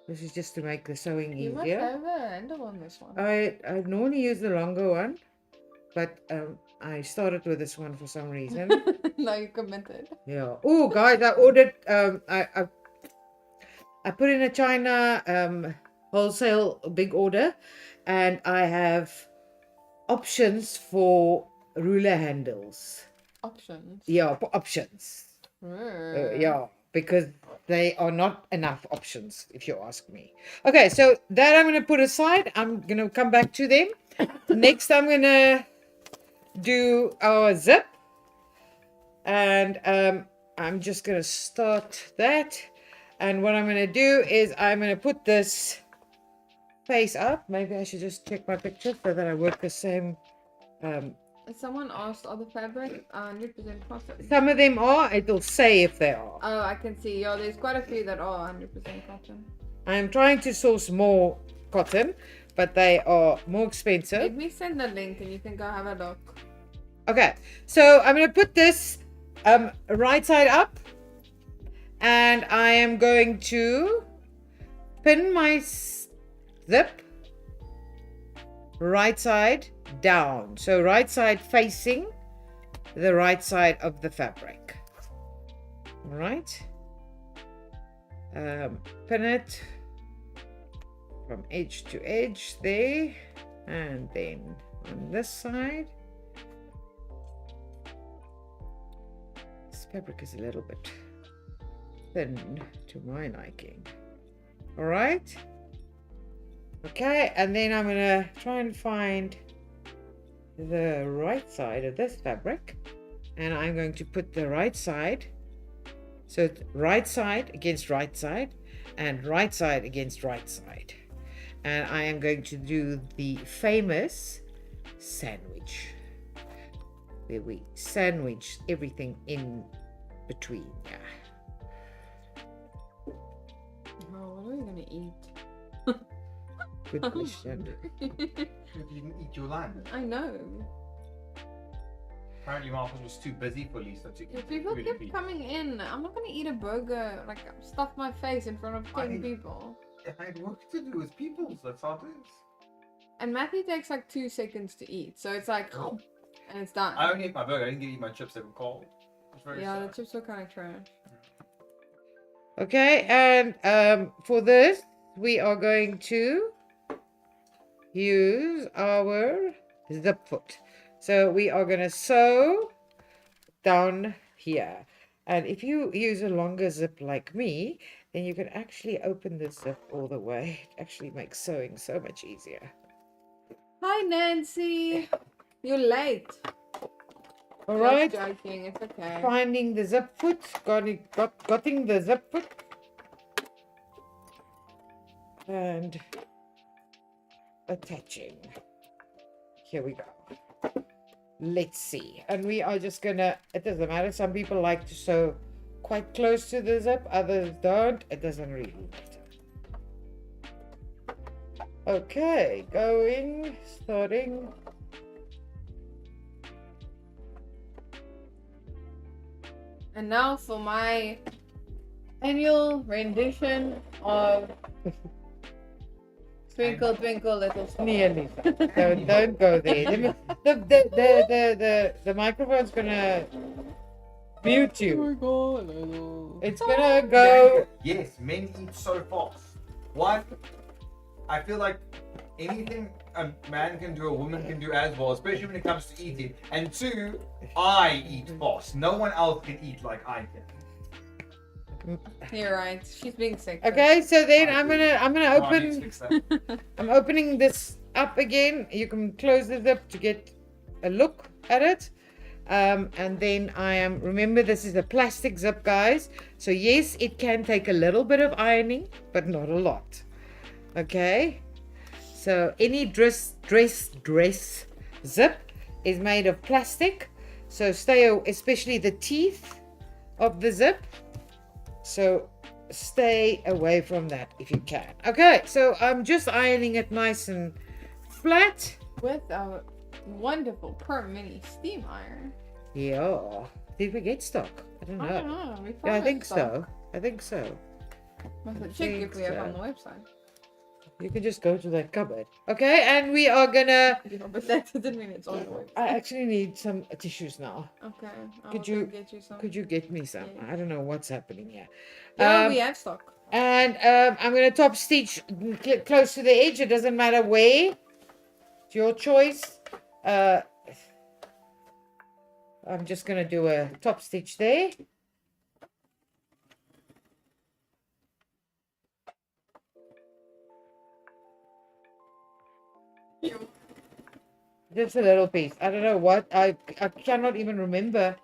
Speaker 2: This is just to make the sewing
Speaker 1: You must
Speaker 2: easier.
Speaker 1: have a handle on this one.
Speaker 2: I normally use the longer one, but I started with this one for some reason.
Speaker 1: No, you committed.
Speaker 2: Yeah. Oh, guys, I ordered. I put in a China wholesale big order, and I have options for ruler handles.
Speaker 1: Options.
Speaker 2: Yeah, options. Yeah, because they are not enough options, if you ask me. Okay, so that I'm going to put aside. I'm going to come back to them. Next, I'm going to do our zip. And I'm just going to start that. And what I'm going to do is I'm going to put this face up. Maybe I should just check my picture so that I work the same.
Speaker 1: Someone asked, are the fabric 100% cotton?
Speaker 2: Some of them are. It'll say if they are.
Speaker 1: Oh, I can see. Yeah, there's quite a few that are 100% cotton.
Speaker 2: I'm trying to source more cotton, but they are more expensive.
Speaker 1: Let me send the link and you can go have a look.
Speaker 2: Okay, so I'm going to put this right side up, and I am going to pin my zip right side down. So right side facing the right side of the fabric. All right. Pin it from edge to edge there, and then on this side. This fabric is a little bit thin to my liking. All right. Okay, and then I'm gonna try and find the right side of this fabric, and I'm going to put the right side, so it's right side against right side and right side against right side, and I am going to do the famous sandwich where we sandwich everything in between. Yeah.
Speaker 1: Oh, what are we gonna eat?
Speaker 2: Good question.
Speaker 3: You didn't eat your line.
Speaker 1: I know.
Speaker 3: Apparently Marcus was too busy for Lisa to
Speaker 1: If
Speaker 3: eat
Speaker 1: people
Speaker 3: food.
Speaker 1: keep coming in, I'm not gonna eat a burger, like stuff my face in front of 10
Speaker 3: I-
Speaker 1: people.
Speaker 3: I had work to do with people, that's how it is.
Speaker 1: And Matthew takes like 2 seconds to eat, so it's like, and it's done.
Speaker 3: I only ate my burger, I didn't get to eat my chips, they were cold. It was very
Speaker 1: Yeah, the
Speaker 3: sad.
Speaker 1: chips were kind of trash.
Speaker 2: Okay, and for this we are going to use our zip foot. So we are going to sew down here, and if you use a longer zip like me, then you can actually open the zip all the way. It actually makes sewing so much easier.
Speaker 1: Hi, Nancy. You're late.
Speaker 2: All right.
Speaker 1: Just joking. It's okay.
Speaker 2: Finding the zip foot. Getting the zip foot. And attaching. Here we go. Let's see. And we are just gonna, it doesn't matter. Some people like to sew quite close to the zip, others don't. It doesn't really matter. Okay, going, starting.
Speaker 1: And now for my annual rendition of Twinkle Twinkle Little Star.
Speaker 2: Nearly. Don't go there. The microphone's gonna mute you. It's gonna go.
Speaker 3: Yes, men eat so fast. One, I feel like anything a man can do, a woman can do as well, especially when it comes to eating. And two, I eat fast. No one else can eat like I can.
Speaker 1: You're right. She's being sick.
Speaker 2: Okay, so then I'm gonna
Speaker 3: Oh, I need to
Speaker 2: open.
Speaker 3: fix that.
Speaker 2: I'm opening this up again. You can close the zip to get a look at it. And then remember this is a plastic zip, guys. So yes, it can take a little bit of ironing, but not a lot. Okay. So any dress zip is made of plastic. So especially the teeth of the zip. So stay away from that if you can. Okay, so I'm just ironing it nice and flat.
Speaker 1: With a wonderful Pro Mini steam iron.
Speaker 2: Yeah. Did we get stock? I don't know.
Speaker 1: I don't know. We
Speaker 2: Yeah, I
Speaker 1: found
Speaker 2: think
Speaker 1: stock.
Speaker 2: so. I think so.
Speaker 1: Must
Speaker 2: I
Speaker 1: have checked
Speaker 2: think
Speaker 1: if we have
Speaker 2: so.
Speaker 1: on the website.
Speaker 2: You can just go to that cupboard. Okay, and we are gonna.
Speaker 1: Yeah, but that doesn't mean it's on the website.
Speaker 2: I actually need some tissues now.
Speaker 1: Okay.
Speaker 2: Could
Speaker 1: I'll
Speaker 2: you-
Speaker 1: go get you some?
Speaker 2: Could you get me some?
Speaker 1: Yeah.
Speaker 2: I don't know what's happening here.
Speaker 1: Yeah, we have stock.
Speaker 2: And I'm gonna top stitch close to the edge. It doesn't matter where. It's your choice. I'm just gonna do a top stitch there. Just a little piece. I don't know what. I cannot even remember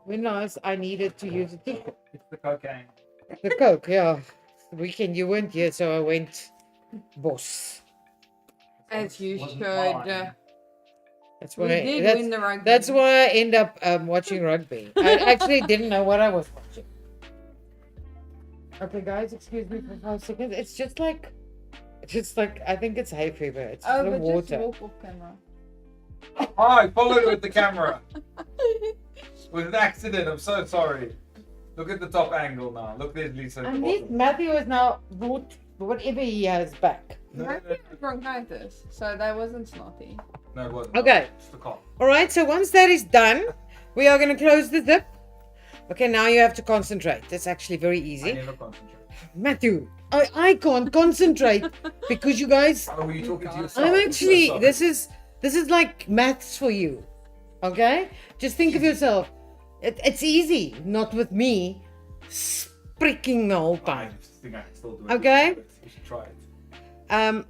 Speaker 2: when last I needed to use a tissue.
Speaker 3: It's the cocaine.
Speaker 2: The Coke, yeah. The weekend you weren't here, so I went boss.
Speaker 1: As you
Speaker 3: Wasn't
Speaker 1: should.
Speaker 3: mine.
Speaker 2: That's
Speaker 1: We
Speaker 2: why.
Speaker 1: did
Speaker 2: That's,
Speaker 1: win the rugby.
Speaker 2: that's why I end up watching rugby. I actually didn't know what I was watching. Okay, guys, excuse me for 5 seconds. It's just like I think it's hay fever. It's
Speaker 1: Oh,
Speaker 2: the
Speaker 1: but just
Speaker 2: water.
Speaker 1: walk off camera.
Speaker 3: I followed with the camera. It was an accident. I'm so sorry. Look at the top angle now. Look, there's Lisa. At the
Speaker 2: And this
Speaker 3: bottom.
Speaker 2: Matthew has now brought whatever he has back.
Speaker 3: No, no,
Speaker 1: Matthew had bronchitis, so that wasn't snotty.
Speaker 3: no, it wasn't.
Speaker 2: Okay.
Speaker 3: It's the cough.
Speaker 2: All right. So once that is done, we are going to close the zip. Okay. Now you have to concentrate. It's actually very
Speaker 3: I
Speaker 2: easy.
Speaker 3: never concentrate.
Speaker 2: Matthew, I can't concentrate because you guys.
Speaker 3: Oh, were you talking to yourself?
Speaker 2: I'm
Speaker 3: I'm so
Speaker 2: actually.
Speaker 3: sorry.
Speaker 2: This is like maths for you. Okay. Just think of yourself. It's easy. Not with me. Spricking the whole
Speaker 3: I
Speaker 2: time.
Speaker 3: think I can still do it.
Speaker 2: Okay.
Speaker 3: You should try it.
Speaker 2: I'm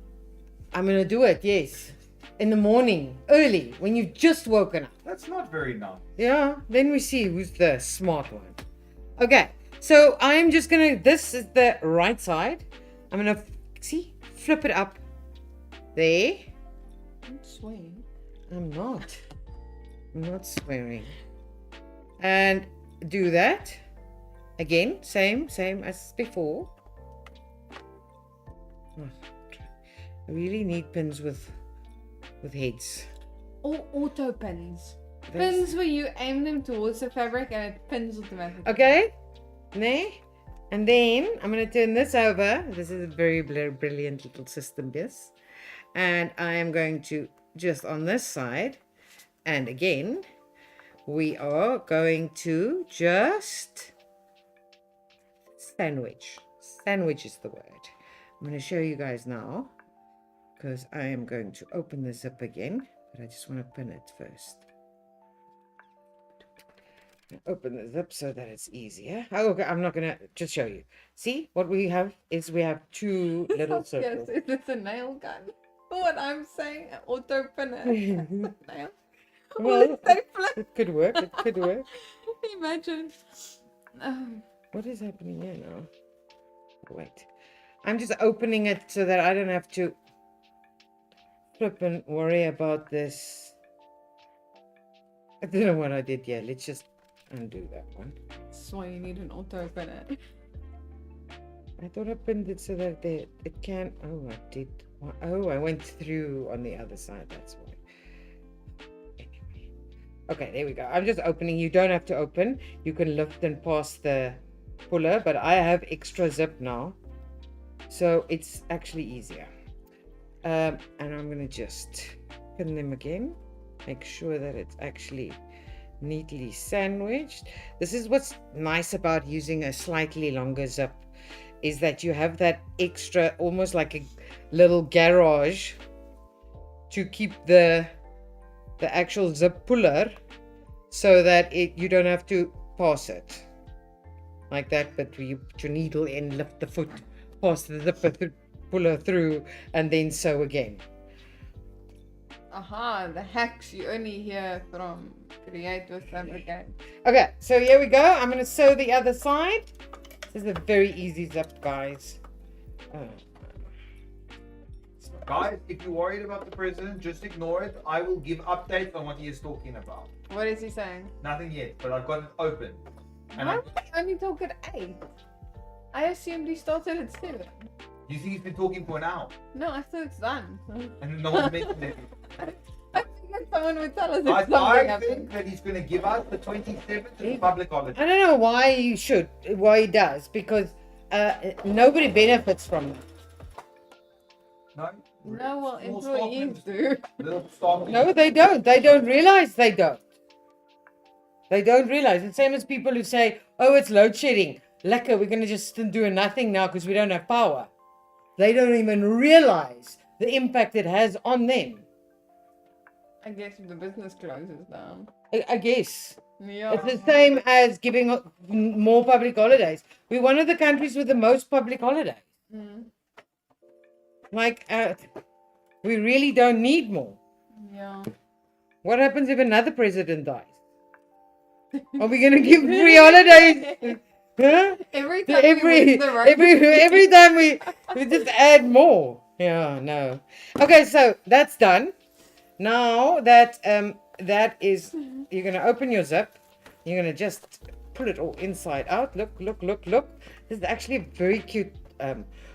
Speaker 2: gonna do it. Yes. In the morning, early, when you've just woken up.
Speaker 3: That's not very nice.
Speaker 2: Yeah, then we see who's the smart one. Okay, so I'm just gonna, this is the right side. I'm gonna, flip it up. There.
Speaker 1: I'm swaying.
Speaker 2: I'm not swearing. And do that. Again, same as before. Oh, I really need pins with heads.
Speaker 1: Or auto pins.
Speaker 2: That's-
Speaker 1: Pins where you aim them towards the fabric and it pins automatically.
Speaker 2: Okay, there. And then I'm going to turn this over. This is a very brilliant little system, yes. And I am going to just on this side. And again, we are going to just sandwich. Sandwich is the word. I'm going to show you guys now because I am going to open this up again. But I just want to pin it first. Open this up so that it's easier. Oh, okay, I'm not gonna just show you. See what we have is we have two little circles.
Speaker 1: Yes, it's a nail gun. What I'm saying, auto pinner. Nail.
Speaker 2: Well,
Speaker 1: Stapler.
Speaker 2: it could work. It could work.
Speaker 1: Imagine.
Speaker 2: What is happening here now? Wait. I'm just opening it so that I don't have to flip and worry about this. I don't know what I did yet. Let's just undo that one.
Speaker 1: That's why you need an auto pinner.
Speaker 2: I thought I pinned it so that it can. Oh, I did. Oh, I went through on the other side. That's why. Anyway. Okay, there we go. I'm just opening. You don't have to open. You can lift and pass the puller, but I have extra zip now. So it's actually easier. And I'm going to just pin them again. Make sure that it's actually neatly sandwiched. This is what's nice about using a slightly longer zip, is that you have that extra, almost like a little garage to keep the actual zip puller, so that you don't have to pass it like that, but you put your needle in, lift the foot, pass the zipper puller through, and then sew again.
Speaker 1: Aha, the hacks you only hear from Create with Fabric8.
Speaker 2: Okay, so here we go. I'm going to sew the other side. This is a very easy zip, guys.
Speaker 3: Guys, if you're worried about the president, just ignore it. I will give updates on what he is talking about.
Speaker 1: What is he saying?
Speaker 3: Nothing yet, but I've got it open. And
Speaker 1: Why would he only talk at 8? I assumed he started at 7.
Speaker 3: you think he's been talking for an hour?
Speaker 1: No, I thought it's done.
Speaker 3: And no one's mentioned it.
Speaker 1: I figured someone would tell us if
Speaker 3: I
Speaker 1: something
Speaker 3: think
Speaker 1: happened.
Speaker 3: that he's going to give us the 27th as a public holiday.
Speaker 2: I don't know why he does, because nobody benefits from it.
Speaker 3: No?
Speaker 1: No, well,
Speaker 3: Small
Speaker 1: employees
Speaker 3: staff
Speaker 1: do.
Speaker 3: Little staff
Speaker 2: No, they don't. They don't realize they don't. They don't realize. It's the same as people who say, oh, it's load shedding. Lekker, we're going to just do nothing now because we don't have power. They don't even realize the impact it has on them.
Speaker 1: I guess if the business closes down.
Speaker 2: I guess.
Speaker 1: Yeah.
Speaker 2: It's the same as giving more public holidays. We're one of the countries with the most public holidays.
Speaker 1: Mm.
Speaker 2: Like, we really don't need more.
Speaker 1: Yeah.
Speaker 2: What happens if another president dies? Are we going to give free holidays? Huh?
Speaker 1: Every time we win the rugby.
Speaker 2: every time we just add more. Yeah, no. Okay, so that's done. Now that that is, you're going to open your zip. You're going to just pull it all inside out. Look. This is actually a very cute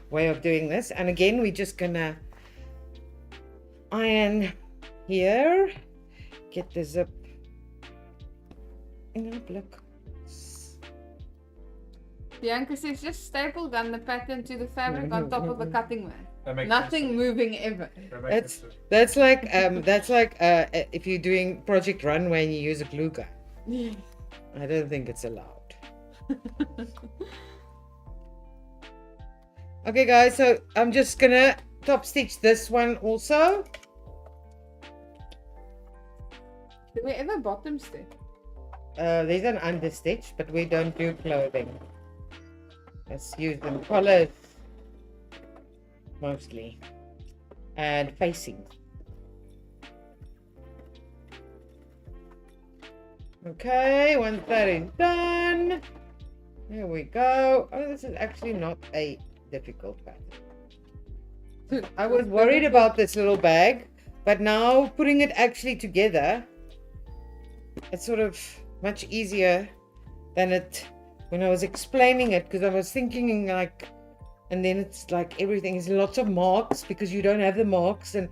Speaker 2: way of doing this. And again, we're just going to iron here. Get the zip. Look.
Speaker 1: Bianca says just staple down the pattern to the fabric on top of a cutting mat.
Speaker 3: That makes
Speaker 1: Nothing
Speaker 3: sense.
Speaker 1: moving ever.
Speaker 3: That makes sense.
Speaker 2: That's like if you're doing Project Runway and you use a glue gun. I don't think it's allowed. Okay, guys, so I'm just gonna top stitch this one also.
Speaker 1: Did we ever bottom stitch?
Speaker 2: There's an understitch, but we don't do clothing. Let's use them collars mostly, and facing. Okay, once that is done, there we go. Oh, this is actually not a difficult pattern. I was worried about this little bag, but now putting it actually together, it's sort of much easier than it when I was explaining it, because I was thinking like, and then it's like everything is lots of marks because you don't have the marks, and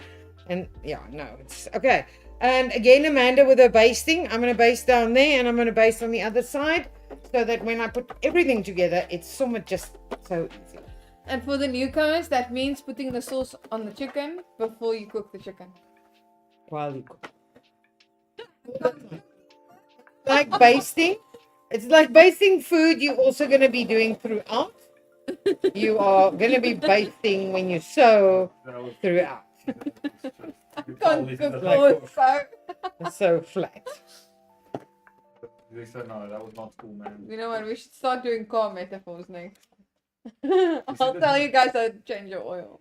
Speaker 2: yeah, no, it's okay. And again, Amanda, with her basting, I'm going to baste down there and I'm going to baste on the other side, so that when I put everything together, it's somewhat just so easy.
Speaker 1: And for the newcomers, that means putting the sauce on the chicken before you cook the chicken.
Speaker 2: While you cook. Like basting. It's like basting food you're also going to be doing throughout. You are going to be basting when you sew throughout. It's so flat.
Speaker 3: They said no, that was not cool, man.
Speaker 1: You know what? We should start doing car metaphors next. I'll tell you guys how to change your oil.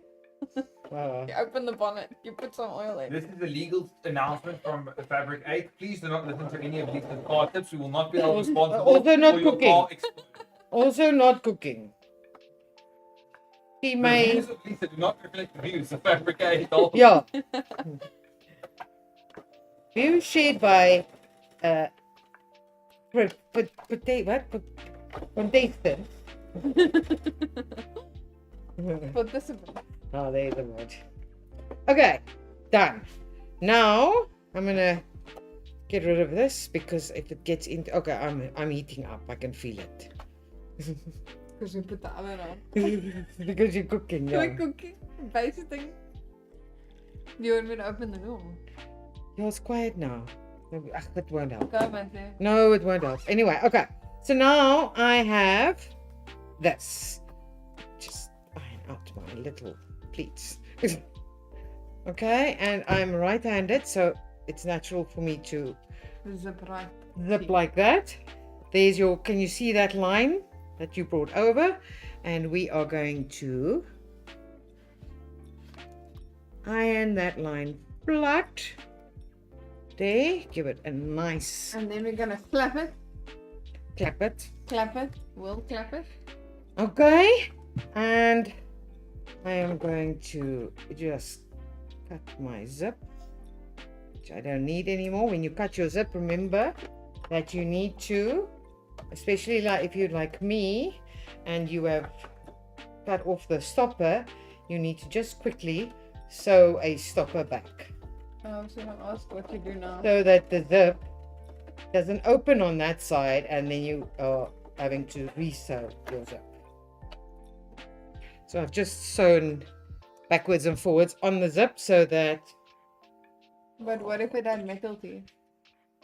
Speaker 1: You open the bonnet, you put some oil in.
Speaker 3: This is a legal announcement from Fabric8. Please do not listen to any of these car tips. We will not be held responsible
Speaker 2: Also not
Speaker 3: for your
Speaker 2: cooking.
Speaker 3: car
Speaker 2: Also not cooking. He
Speaker 3: The
Speaker 2: may.
Speaker 3: views of Lisa do not reflect the views of Fabric8.
Speaker 2: Yeah. Views shared by contestants.
Speaker 1: Participant.
Speaker 2: Oh, there's the word. Okay, done. Now I'm gonna get rid of this because if it gets into I'm heating up. I can feel it.
Speaker 1: Because we put the oven on.
Speaker 2: Because you're cooking, yeah.
Speaker 1: We're cooking, basting. You want me to open the door?
Speaker 2: Yeah, it's quiet now. It won't help.
Speaker 1: Go, Matthew.
Speaker 2: No, it won't help. Anyway, okay. So now I have this. Just iron out my little pleats. Okay, and I'm right-handed, so it's natural for me to
Speaker 1: Zip right.
Speaker 2: zip like that. There's your, can you see that line that you brought over? And we are going to iron that line flat. There, give it a nice
Speaker 1: And then we're gonna flap it,
Speaker 2: clap it.
Speaker 1: clap it, we'll clap it.
Speaker 2: Okay, and I am going to just cut my zip, which I don't need anymore. When you cut your zip, remember that you need to, especially like if you're like me and you have cut off the stopper, you need to just quickly sew a stopper back
Speaker 1: I was gonna ask what you do now.
Speaker 2: so that the zip doesn't open on that side and then you are having to re-sew your zip. So I've just sewn backwards and forwards on the zip so that,
Speaker 1: But what if it had metal teeth?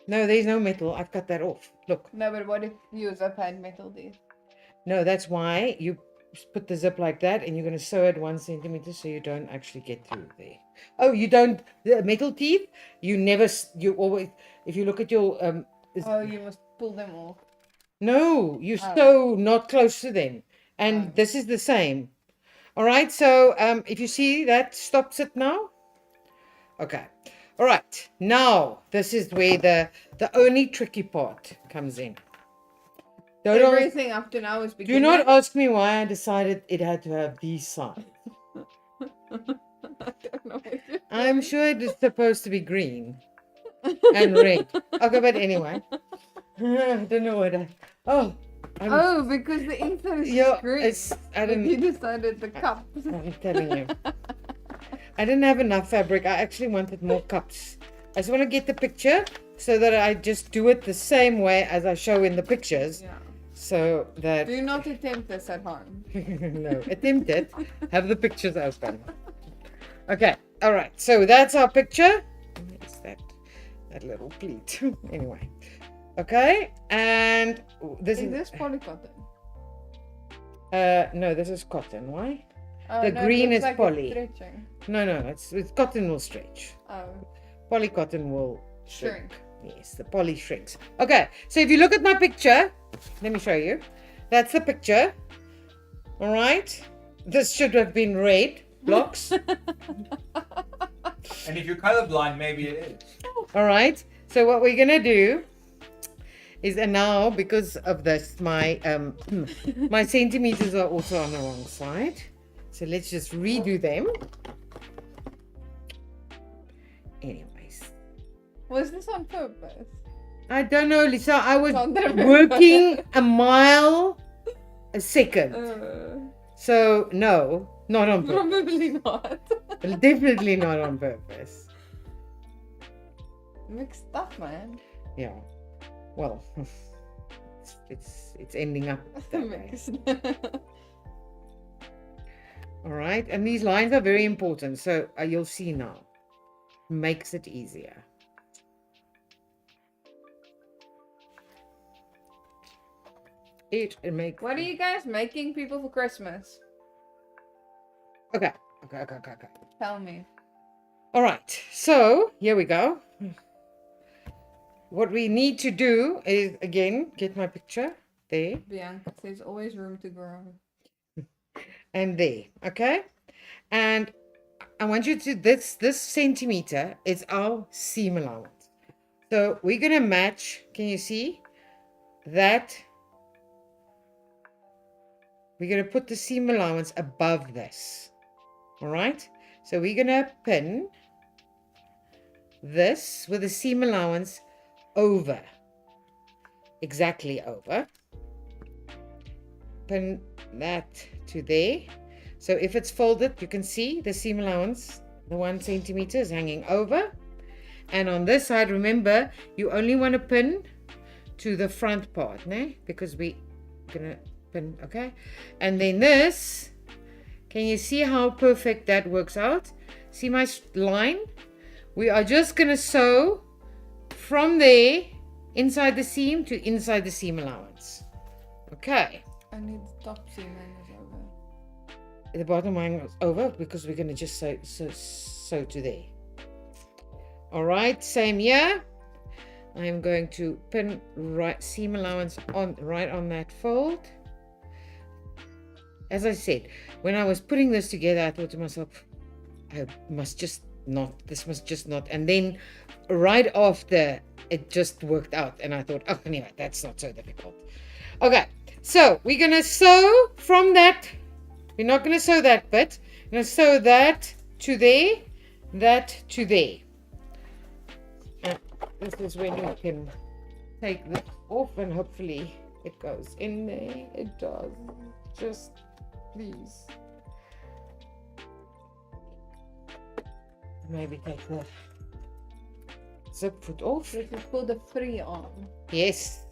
Speaker 2: no, there's no metal. I've cut that off. Look,
Speaker 1: No, but what if your zip had metal teeth?
Speaker 2: no, that's why you put the zip like that and you're going to sew it 1 centimeter so you don't actually get through there. Oh, you don't, the metal teeth, you never, you always, if you look at your,
Speaker 1: Oh, you must pull them off.
Speaker 2: no, you sew not close to them. And this is the same. All right, so if you see that stops it now. Okay, all right, now this is where the only tricky part comes in.
Speaker 1: Everything up to now is
Speaker 2: Do
Speaker 1: beginning.
Speaker 2: not ask me why I decided it had to have these sides.
Speaker 1: I don't know what you-
Speaker 2: I'm sure it is supposed to be green and red. Okay, but anyway, I don't know what
Speaker 1: Oh, because the inside is
Speaker 2: yeah,
Speaker 1: green.
Speaker 2: I
Speaker 1: But
Speaker 2: didn't.
Speaker 1: you decided the cup.
Speaker 2: I'm telling you. I didn't have enough fabric. I actually wanted more cups. I just want to get the picture so that I just do it the same way as I show in the pictures.
Speaker 1: Yeah.
Speaker 2: So that...
Speaker 1: Do not attempt this at home.
Speaker 2: No, attempt it. Have the pictures open. Okay, all right. So that's our picture. It's that little pleat. Anyway. Okay, and this
Speaker 1: Is
Speaker 2: is...
Speaker 1: this polycotton?
Speaker 2: no, this is cotton. Why?
Speaker 1: Oh,
Speaker 2: The
Speaker 1: no, it
Speaker 2: green
Speaker 1: looks
Speaker 2: is
Speaker 1: like
Speaker 2: poly.
Speaker 1: It's stretching.
Speaker 2: No, it's cotton will stretch.
Speaker 1: Oh,
Speaker 2: Polycotton will
Speaker 1: shrink.
Speaker 2: Yes, the poly shrinks. Okay, so if you look at my picture, let me show you. That's the picture. All right. This should have been red blocks.
Speaker 3: And if you're colorblind, maybe it is.
Speaker 2: All right. So what we're gonna do is, and now because of this, my my centimeters are also on the wrong side. So let's just redo them. Anyways,
Speaker 1: Was this on purpose?
Speaker 2: I don't know, Lisa. I was
Speaker 1: Can't remember.
Speaker 2: working a mile a second. So no, not on purpose.
Speaker 1: Probably not.
Speaker 2: Definitely not on purpose.
Speaker 1: Mixed up, man.
Speaker 2: Yeah. Well, it's ending up that way.
Speaker 1: Mixed.
Speaker 2: All right, and these lines are very important. So you'll see now. Makes it easier. It makes.
Speaker 1: What are you guys making people for Christmas?
Speaker 2: Okay.
Speaker 1: Tell me.
Speaker 2: All right. So here we go. What we need to do is again get my picture there
Speaker 1: Bianca, there's always room to grow.
Speaker 2: and there. Okay. And I want you to, this centimeter is our seam allowance. So we're going to match, can you see that? We're going to put the seam allowance above this. All right. So we're going to pin this with the seam allowance over. Exactly over. Pin that to there. So if it's folded, you can see the seam allowance, the 1 centimeter is hanging over. And on this side, remember, you only want to pin to the front part, né? Because we're going to pin, okay? And then this, can you see how perfect that works out? See my line? We are just going to sew from there, inside the seam to inside the seam allowance. Okay.
Speaker 1: Only the top seam line is over.
Speaker 2: The bottom line is over because we're going to just sew to there. All right, same here. I am going to pin right seam allowance on right on that fold. As I said, when I was putting this together, I thought to myself, I must just not, this must just not. And then right after, it just worked out. And I thought, oh, anyway, that's not so difficult. Okay, so we're going to sew from that. We're not going to sew that bit. We're going to sew that to there, that to there. And this is when you can take this off and hopefully it goes in there. It does. Just please. Maybe take the zip foot off.
Speaker 1: This is for the free arm.
Speaker 2: Yes.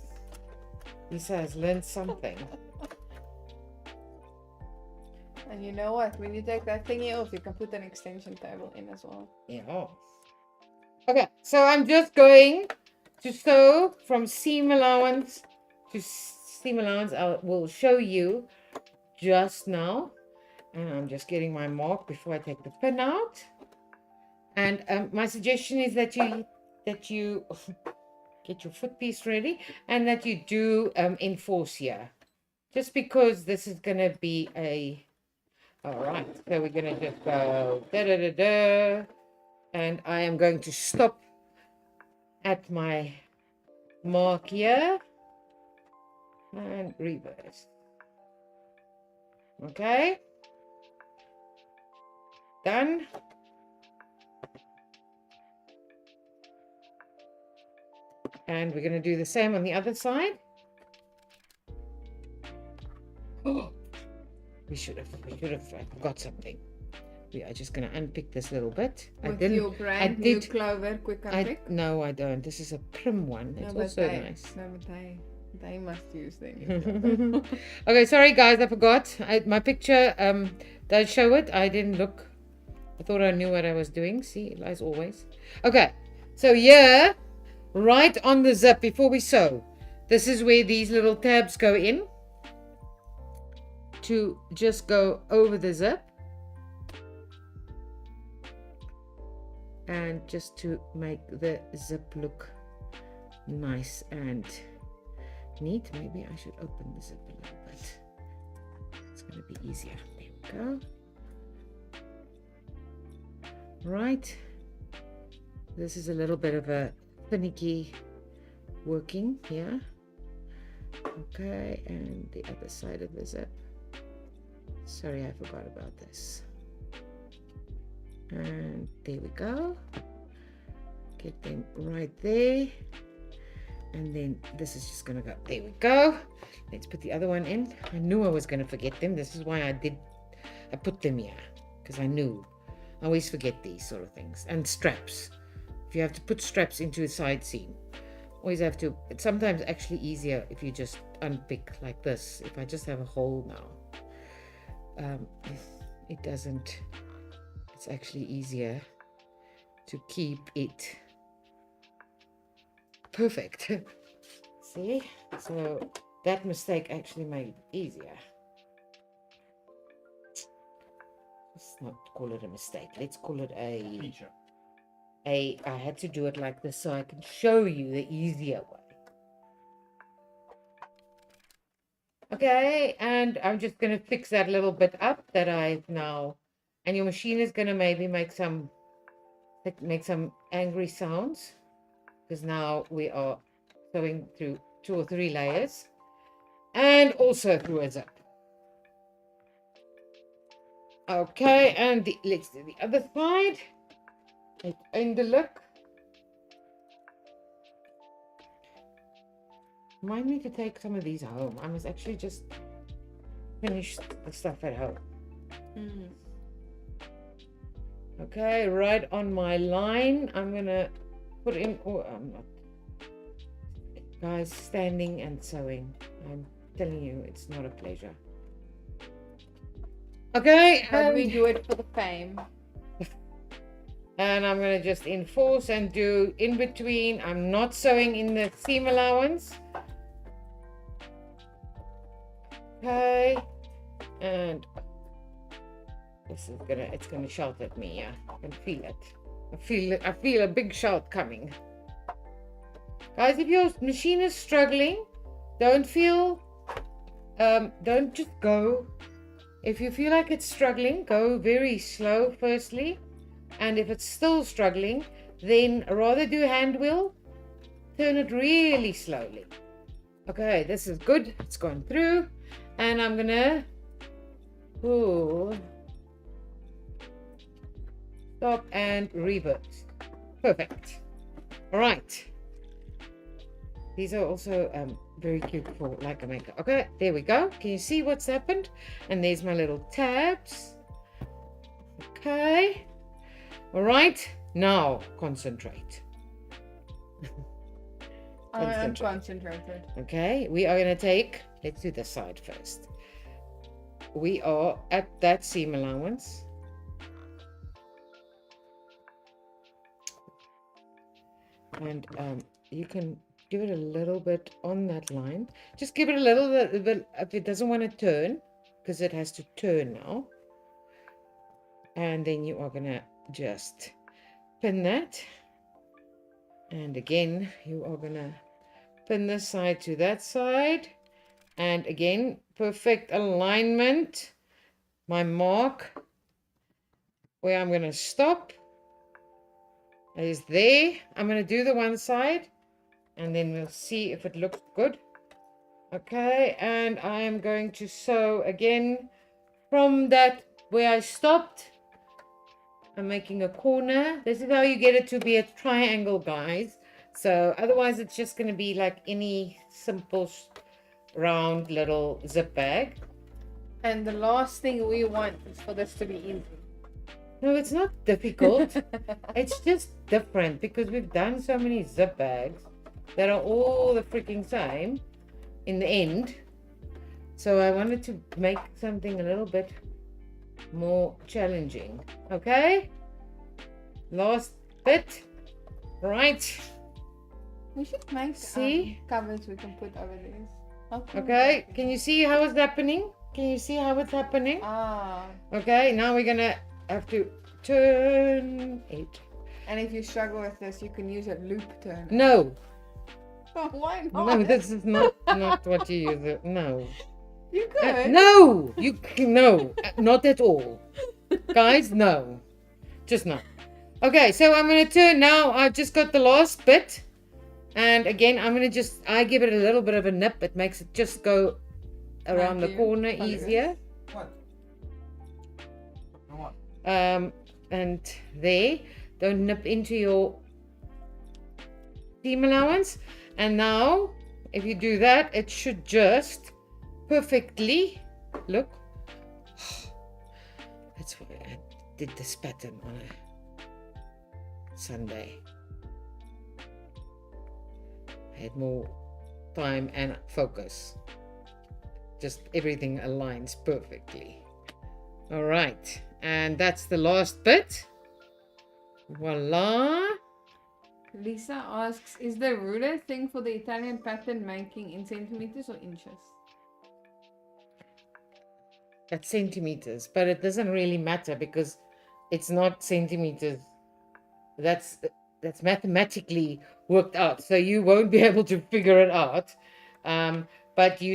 Speaker 2: Lisa has learned something.
Speaker 1: And you know what? When you take that thingy off, you can put an extension table in as well.
Speaker 2: Yeah. Okay, so I'm just going to sew from seam allowance to seam allowance. I will show you just now. And I'm just getting my mark before I take the pin out. And my suggestion is that you get your foot piece ready and that you do enforce here. Just because this is going to be a... All right, so we're going to just go da-da-da-da. And I am going to stop at my mark here and reverse. Okay. Done. And we're going to do the same on the other side. Oh, we should have, I forgot something. We are just going to unpick this little bit.
Speaker 1: With your brand new clover quick unpick?
Speaker 2: No, I don't. This is a prim one. It's also nice.
Speaker 1: No, but they must use them.
Speaker 2: Okay, sorry guys, I forgot. My picture does show it. I didn't look. I thought I knew what I was doing. See, as always. Okay, so here, right on the zip before we sew, this is where these little tabs go in to just go over the zip. And just to make the zip look nice and neat. Maybe I should open the zip a little bit. It's going to be easier. There we go. Right. This is a little bit of a finicky working here. Okay, and the other side of the zip. Sorry, I forgot about this. And there we go. Get them right there. And then this is just going to go. There we go. Let's put the other one in. I knew I was going to forget them. This is why I put them here. Because I knew. I always forget these sort of things. And straps. If you have to put straps into a side seam. Always have to. It's sometimes actually easier if you just unpick like this. If I just have a hole now. It doesn't. It's actually easier to keep it perfect. See? So that mistake actually made it easier. Let's not call it a mistake. Let's call it a
Speaker 3: feature.
Speaker 2: I had to do it like this so I can show you the easier way. Okay, and I'm just going to fix that little bit up that I've now and your machine is going to maybe make some angry sounds, because now we are sewing through 2 or 3 layers and also through a zip. Okay, and let's do the other side. Eindelijk. Remind me to take some of these home. I must actually just finish the stuff at home. Okay, right on my line. I'm gonna put in, or I'm not. Guys, standing and sewing. I'm telling you, it's not a pleasure. Okay,
Speaker 1: But we do it for the fame.
Speaker 2: And I'm going to just enforce and do in between. I'm not sewing in the seam allowance. Okay. And this is it's gonna shout at me. Yeah, I can feel it. I feel a big shout coming. Guys, if your machine is struggling, don't just go. If you feel like it's struggling, go very slow firstly. And if it's still struggling, then rather do hand wheel, turn it really slowly. Okay, this is good. It's gone through. And I'm gonna stop and reverse. Perfect. All right. These are also very cute for like a maker. Okay, there we go. Can you see what's happened? And there's my little tabs. Okay. All right. Now concentrate.
Speaker 1: I am concentrated.
Speaker 2: Okay, we are going to take, let's do this side first. We are at that seam allowance. And you can give it a little bit on that line. Just give it a little bit if it doesn't want to turn, because it has to turn now. And then you are going to just pin that. And again, you are going to pin this side to that side. And again, perfect alignment. My mark where I'm going to stop is there. I'm going to do the one side and then we'll see if it looks good. Okay, and I am going to sew again from that where I stopped. I'm making a corner. This is how you get it to be a triangle, guys. So otherwise it's just going to be like any simple round little zip bag.
Speaker 1: And the last thing we want is for this to be easy.
Speaker 2: No, it's not difficult. It's just different because we've done so many zip bags that are all the freaking same in the end. So I wanted to make something a little bit more challenging. Okay, last bit. Right,
Speaker 1: We should make covers we can put over these.
Speaker 2: Okay, can you see how it's happening? Can you see how it's happening?
Speaker 1: Ah.
Speaker 2: Okay, now we're gonna have to turn it.
Speaker 1: And if you struggle with this, you can use a loop turn.
Speaker 2: No.
Speaker 1: Why not?
Speaker 2: No, this is not what you use it. No.
Speaker 1: You could.
Speaker 2: No, no, not at all. Guys, no. Just no. Okay, so I'm going to turn now. I've just got the last bit. And again, I'm going to I give it a little bit of a nip. It makes it just go around the corner easier.
Speaker 3: What? What?
Speaker 2: And there. Don't nip into your seam allowance. And now, if you do that, it should just perfectly look. That's why I did this pattern on a Sunday. I had more time and focus. Just everything aligns perfectly. All right, and that's the last bit. Voila.
Speaker 1: Lisa asks, is the ruler thing for the Italian pattern making in centimeters or inches?
Speaker 2: That's centimeters, but it doesn't really matter because it's not centimeters. That's mathematically worked out, so you won't be able to figure it out. But to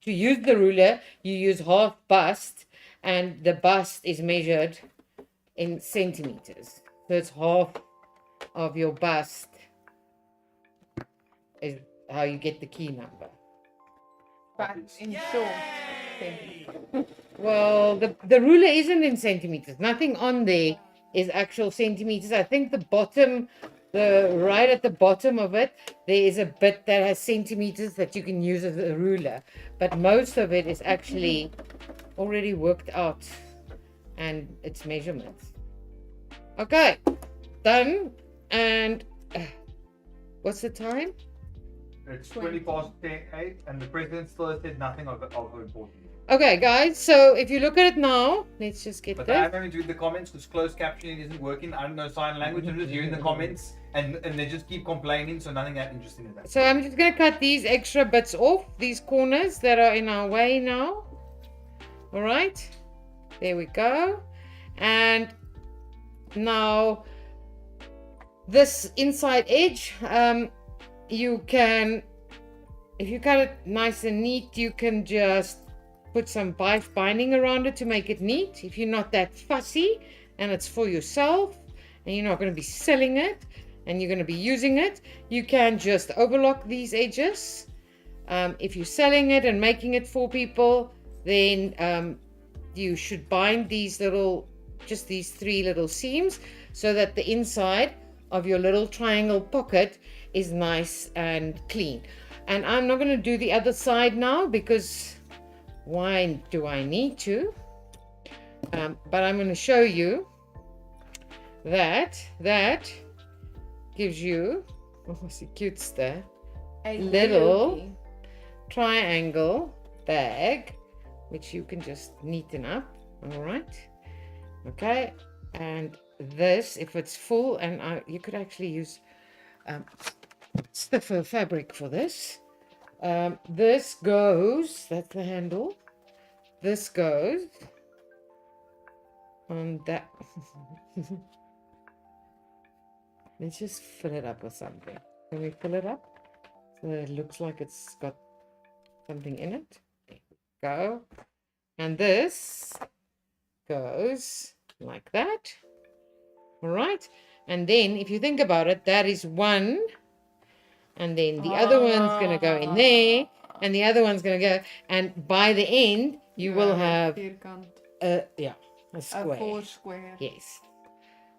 Speaker 2: use the ruler, you use half bust, and the bust is measured in centimeters. So it's half of your bust is how you get the key number.
Speaker 1: But in short,
Speaker 2: Well, the ruler isn't in centimeters. Nothing on there is actual centimeters. I think the bottom, right at the bottom of it, there is a bit that has centimeters that you can use as a ruler. But most of it is actually already worked out and its measurements. Okay, done. And what's the time?
Speaker 3: It's 20 past 8, and the president still has said nothing of importance.
Speaker 2: Okay, guys, so if you look at it now, let's just get
Speaker 3: But
Speaker 2: this.
Speaker 3: I'm having to read the comments because closed captioning isn't working. I don't know sign language. I'm just hearing the comments, and they just keep complaining, so nothing that interesting is that.
Speaker 2: So I'm just going to cut these extra bits off, these corners that are in our way now. All right, there we go. And now this inside edge, you can, if you cut it nice and neat, you can just put some binding around it to make it neat. If you're not that fussy and it's for yourself and you're not going to be selling it and you're going to be using it, you can just overlock these edges. If you're selling it and making it for people, then you should bind these little, just these 3 little seams, so that the inside of your little triangle pocket is nice and clean. And I'm not going to do the other side now because why do I need to? But I'm going to show you that gives you, what's the cute there?
Speaker 1: a
Speaker 2: Little triangle bag, which you can just neaten up. All right. Okay. And this, if it's full, and you could actually use stiffer fabric for this. This goes, that's the handle. This goes on that. Let's just fill it up with something. Can we fill it up so that it looks like it's got something in it? There we go. And this goes like that. All right. And then if you think about it, that is one. And then the other one's going to go in there. And the other one's going to go. And by the end, you will have a square.
Speaker 1: A 4 square.
Speaker 2: Yes.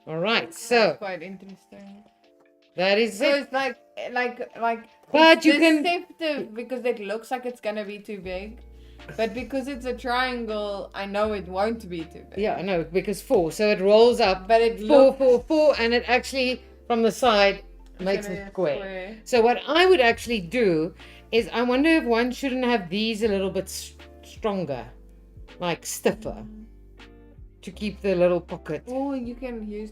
Speaker 2: All right.
Speaker 1: That's
Speaker 2: So
Speaker 1: quite interesting.
Speaker 2: that is
Speaker 1: So
Speaker 2: it.
Speaker 1: it's like
Speaker 2: But
Speaker 1: it's
Speaker 2: you can-
Speaker 1: deceptive because it looks like it's gonna be too big, but because it's a triangle, I know it won't be too big.
Speaker 2: Yeah, no, because 4. So it rolls up.
Speaker 1: But it
Speaker 2: 4,
Speaker 1: looks
Speaker 2: 4, 4, and it actually from the side makes
Speaker 1: gonna be
Speaker 2: it
Speaker 1: a
Speaker 2: square. So what I would actually do is, I wonder if one shouldn't have these a little bit stronger, like stiffer, to keep the little pocket.
Speaker 1: Or you can use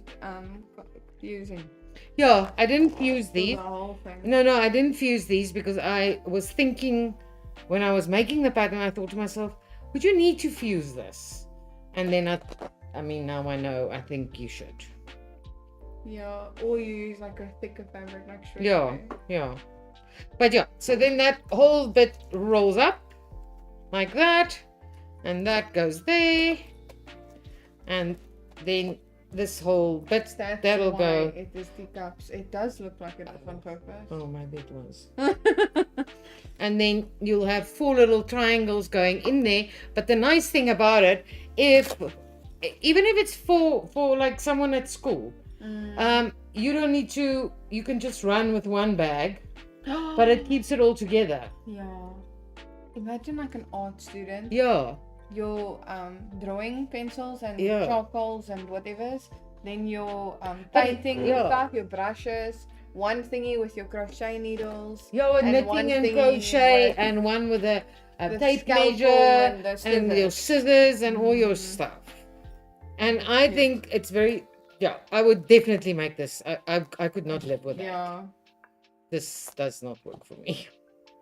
Speaker 1: fusing
Speaker 2: Yeah, I didn't fuse
Speaker 1: for
Speaker 2: these.
Speaker 1: the whole thing.
Speaker 2: No, I didn't fuse these because I was thinking when I was making the pattern, I thought to myself, would you need to fuse this? And then I mean, now I know, I think you should.
Speaker 1: Yeah, or you use like a thicker fabric, like shred.
Speaker 2: Yeah. But yeah, so then that whole bit rolls up like that, and that goes there, and then this whole bit,
Speaker 1: That's
Speaker 2: that'll
Speaker 1: why
Speaker 2: go.
Speaker 1: it is teacups. It does look like it was on purpose.
Speaker 2: Oh, my bed was. And then you'll have 4 little triangles going in there. But the nice thing about it, even if it's for like someone at school, you don't need to, you can just run with one bag, but it keeps it all together.
Speaker 1: Yeah. Imagine like an art student.
Speaker 2: Yeah.
Speaker 1: Your drawing pencils and
Speaker 2: Yeah.
Speaker 1: charcoals and whatever's, then your painting stuff, your brushes, one thingy with your crochet needles.
Speaker 2: Yeah, with
Speaker 1: and
Speaker 2: knitting
Speaker 1: one
Speaker 2: and
Speaker 1: thingy
Speaker 2: crochet,
Speaker 1: with
Speaker 2: and one with a
Speaker 1: the
Speaker 2: tape
Speaker 1: scalpel
Speaker 2: measure
Speaker 1: and the
Speaker 2: and your
Speaker 1: scissors.
Speaker 2: scissors and all your stuff. And I think it's very, I would definitely make this. I could not live with that.
Speaker 1: Yeah,
Speaker 2: This does not work for me.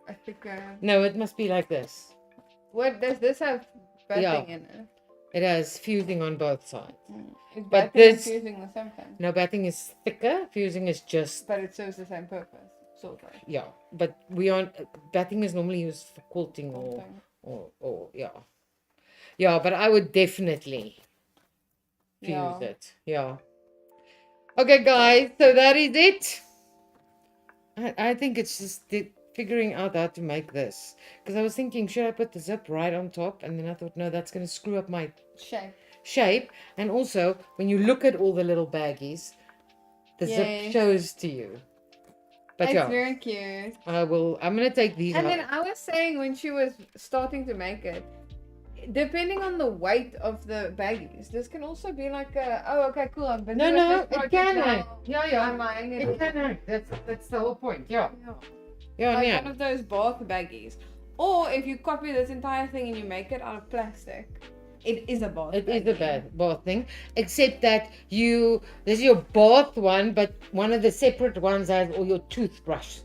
Speaker 1: I think.
Speaker 2: No, it must be like this.
Speaker 1: What does this have? Batting
Speaker 2: Yeah.
Speaker 1: in it.
Speaker 2: It has fusing on both sides.
Speaker 1: Is
Speaker 2: But
Speaker 1: batting
Speaker 2: this-
Speaker 1: and fusing the same thing?
Speaker 2: No, batting is thicker. Fusing is just,
Speaker 1: But it serves the same purpose, sort of.
Speaker 2: yeah. But we aren't, batting is normally used for quilting
Speaker 1: Quilting.
Speaker 2: or yeah. Yeah, but I would definitely fuse
Speaker 1: Yeah.
Speaker 2: it. Yeah. Okay, guys, so that is it. I think it's just figuring out how to make this. Because I was thinking, should I put the zip right on top? And then I thought, no, that's going to screw up my shape. And also, when you look at all the little baggies, the zip
Speaker 1: Yes.
Speaker 2: shows to you. But
Speaker 1: It's
Speaker 2: yeah,
Speaker 1: very cute.
Speaker 2: I'm going to take these
Speaker 1: And
Speaker 2: out.
Speaker 1: then I was saying when she was starting to make it, depending on the weight of the baggies, this can also be like a, oh, okay, cool, I'm busy with
Speaker 2: No,
Speaker 1: this
Speaker 2: it
Speaker 1: project
Speaker 2: can
Speaker 1: now.
Speaker 2: hang. Yeah.
Speaker 1: I'm hanging
Speaker 2: It
Speaker 1: it.
Speaker 2: can hang. That's the whole point. Yeah.
Speaker 1: Like
Speaker 2: Yeah.
Speaker 1: one of those bath baggies. Or if you copy this entire thing and you make it out of plastic, it is a bath
Speaker 2: It
Speaker 1: baggie.
Speaker 2: is a bath thing, except that this is your bath one, but one of the separate ones has all your toothbrush.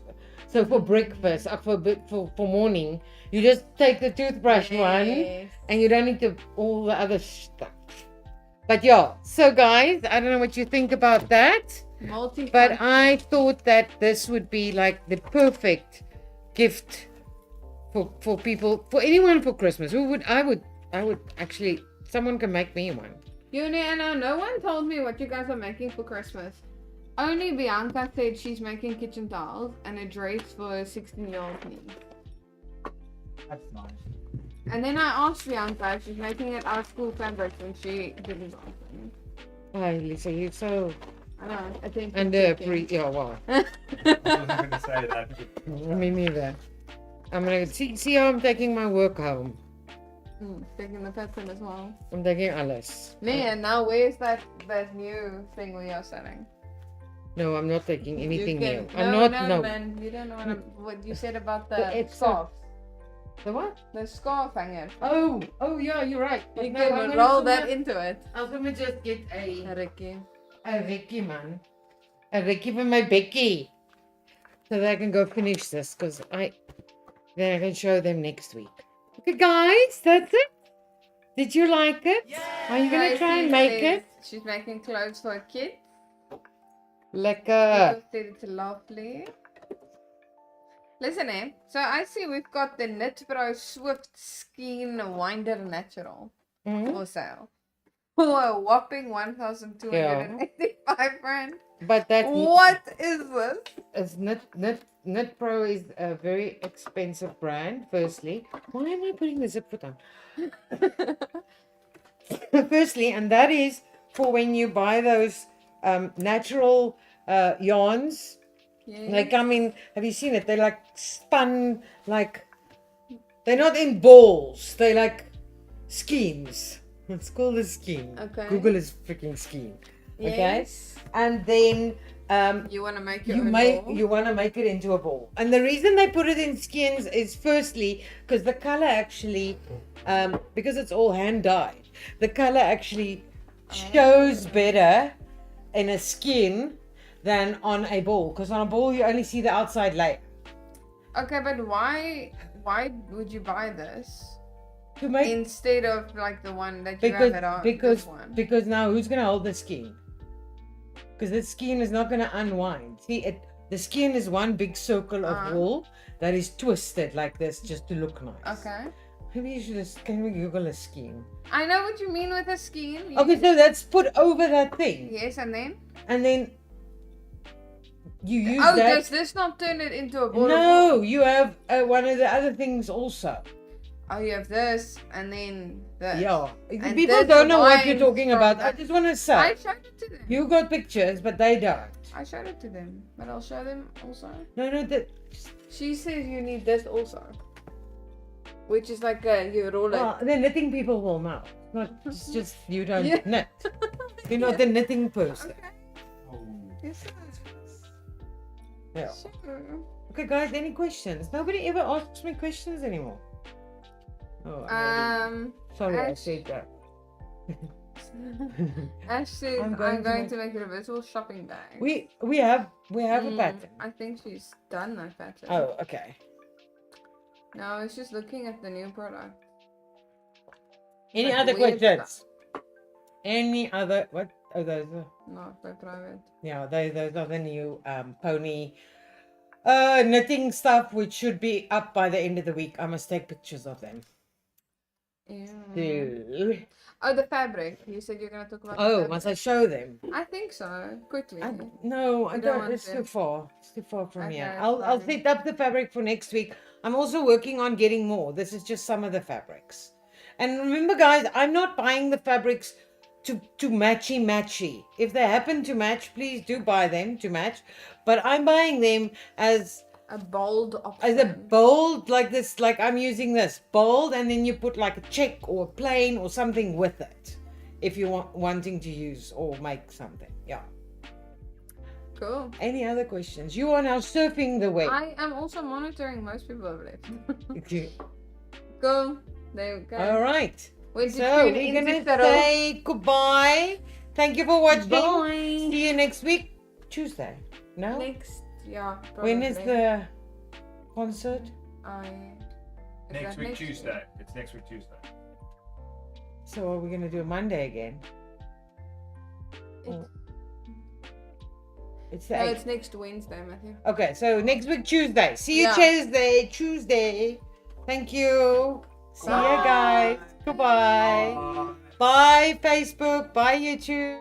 Speaker 2: So for breakfast, for morning, you just take the toothbrush one, and you don't need all the other stuff. But yeah, so guys, I don't know what you think about that, but I thought that this would be like the perfect gift for people, for anyone for Christmas. I would actually, someone can make me one.
Speaker 1: No one told me what you guys are making for Christmas. Only Bianca said she's making kitchen towels and a dress for a 16-year-old me.
Speaker 3: That's nice.
Speaker 1: And then I asked Bianca if she's making it out of school fabrics and she didn't answer me.
Speaker 2: Hi, Lisa, you're so
Speaker 1: I know, attention
Speaker 2: under yeah, wow.
Speaker 3: I wasn't going to say that.
Speaker 2: Me neither. I'm gonna see how I'm taking my work home.
Speaker 1: Taking the pattern as well.
Speaker 2: I'm taking alles.
Speaker 1: Man, now where's that new thing we are selling?
Speaker 2: No, I'm not taking anything new.
Speaker 1: No, man, you don't know what you said about the scarf.
Speaker 2: The what?
Speaker 1: The scarf hanger.
Speaker 2: Oh, yeah, you're right.
Speaker 1: You can roll that into it.
Speaker 2: I'm gonna just get a
Speaker 1: Ricky,
Speaker 2: man. A Ricky for my Becky. So that I can go finish this, because then I can show them next week. Okay, guys, that's it. Did you like it? Yeah. Are you gonna try and make it?
Speaker 1: She's making clothes for a kid.
Speaker 2: Lekker.
Speaker 1: It's lovely. Listen, so I see we've got the Knit Pro Swift Skein Winder Natural for sale. For a whopping 1,285 rand.
Speaker 2: But that's
Speaker 1: what is this?
Speaker 2: It's Knit Pro is a very expensive brand, firstly. Why am I putting the zip foot on? Firstly, and that is for when you buy those natural yarns.
Speaker 1: Yes.
Speaker 2: They come in, have you seen it? They're like spun, like, they're not in balls, they're like skeins. It's called a skein.
Speaker 1: Okay.
Speaker 2: Google is freaking skein.
Speaker 1: Yes.
Speaker 2: Okay? And then
Speaker 1: you want to make
Speaker 2: you want to make it into a ball. And the reason they put it in skins is firstly because the color actually, because it's all hand dyed, the color actually shows better in a skin than on a ball, because on a ball you only see the outside layer.
Speaker 1: Okay, but why would you buy this
Speaker 2: To make,
Speaker 1: instead of like the one that you have it on?
Speaker 2: Because now who's gonna hold the skin? Because the skin is not gonna unwind. See, the skin is one big circle of wool that is twisted like this just to look nice.
Speaker 1: Okay.
Speaker 2: Maybe you should can we Google a skein?
Speaker 1: I know what you mean with a skein.
Speaker 2: Okay, so that's put over that thing.
Speaker 1: Yes, and then
Speaker 2: you use that.
Speaker 1: Does this not turn it into a ball?
Speaker 2: No, you have one of the other things also.
Speaker 1: Oh, you have this, and then this.
Speaker 2: Yeah,
Speaker 1: And
Speaker 2: people don't know what you're talking about. I just want to say.
Speaker 1: I showed it to them.
Speaker 2: You got pictures, but they don't.
Speaker 1: I showed it to them, but I'll show them also.
Speaker 2: No,
Speaker 1: She says you need this also, which is like you roll it.
Speaker 2: The knitting people will know. It's just you don't knit. You're not the knitting person.
Speaker 1: Okay. Yes,
Speaker 2: Yeah.
Speaker 1: sure.
Speaker 2: Okay, guys, any questions? Nobody ever asks me questions anymore. Oh, sorry, I said that.
Speaker 1: Ash says I'm going to make it a virtual shopping bag.
Speaker 2: We have a pattern.
Speaker 1: I think she's done that pattern.
Speaker 2: Oh, okay.
Speaker 1: No, it's just looking at the new product.
Speaker 2: Any
Speaker 1: Like
Speaker 2: other
Speaker 1: weird
Speaker 2: questions? Any other what? Oh, those are
Speaker 1: Not by private.
Speaker 2: those are the new pony knitting stuff, which should be up by the end of the week. I must take pictures of them. So,
Speaker 1: Oh, the fabric. You said you're gonna talk about. The
Speaker 2: oh,
Speaker 1: fabric.
Speaker 2: must I show them?
Speaker 1: I think so. Quickly.
Speaker 2: No, I
Speaker 1: You don't
Speaker 2: don't.
Speaker 1: want
Speaker 2: It's
Speaker 1: to?
Speaker 2: too far. It's too far from here.
Speaker 1: Okay,
Speaker 2: I'll
Speaker 1: fine.
Speaker 2: set up the fabric for next week. I'm also working on getting more. This is just some of the fabrics. And remember, guys, I'm not buying the fabrics to matchy. If they happen to match, please do buy them to match. But I'm buying them as
Speaker 1: A bold option.
Speaker 2: a bold, like this, like I'm using this bold, and then you put like a check or a plain or something with it if you want wanting to use or make something. Yeah.
Speaker 1: Cool.
Speaker 2: Any other questions? You are now surfing the web.
Speaker 1: I am also monitoring most people have left.
Speaker 2: Okay.
Speaker 1: Cool. There we go.
Speaker 2: All right.
Speaker 1: When to
Speaker 2: So
Speaker 1: tune
Speaker 2: we're
Speaker 1: into
Speaker 2: gonna
Speaker 1: Cyril.
Speaker 2: say goodbye. Thank you for watching.
Speaker 1: Bye.
Speaker 2: See you next week, Tuesday. No.
Speaker 1: Next, yeah.
Speaker 2: When is
Speaker 1: probably.
Speaker 2: the concert?
Speaker 1: Is
Speaker 3: Next
Speaker 1: that
Speaker 3: week, Tuesday. It's next week, Tuesday.
Speaker 2: So are we gonna do a Monday again?
Speaker 1: It's-
Speaker 2: It's the
Speaker 1: No,
Speaker 2: 8th.
Speaker 1: it's next Wednesday, Matthew.
Speaker 2: Okay, so next week Tuesday. See you
Speaker 1: Yeah.
Speaker 2: Tuesday. Thank you. See you
Speaker 1: Bye.
Speaker 2: guys. Goodbye. Bye Facebook. Bye YouTube.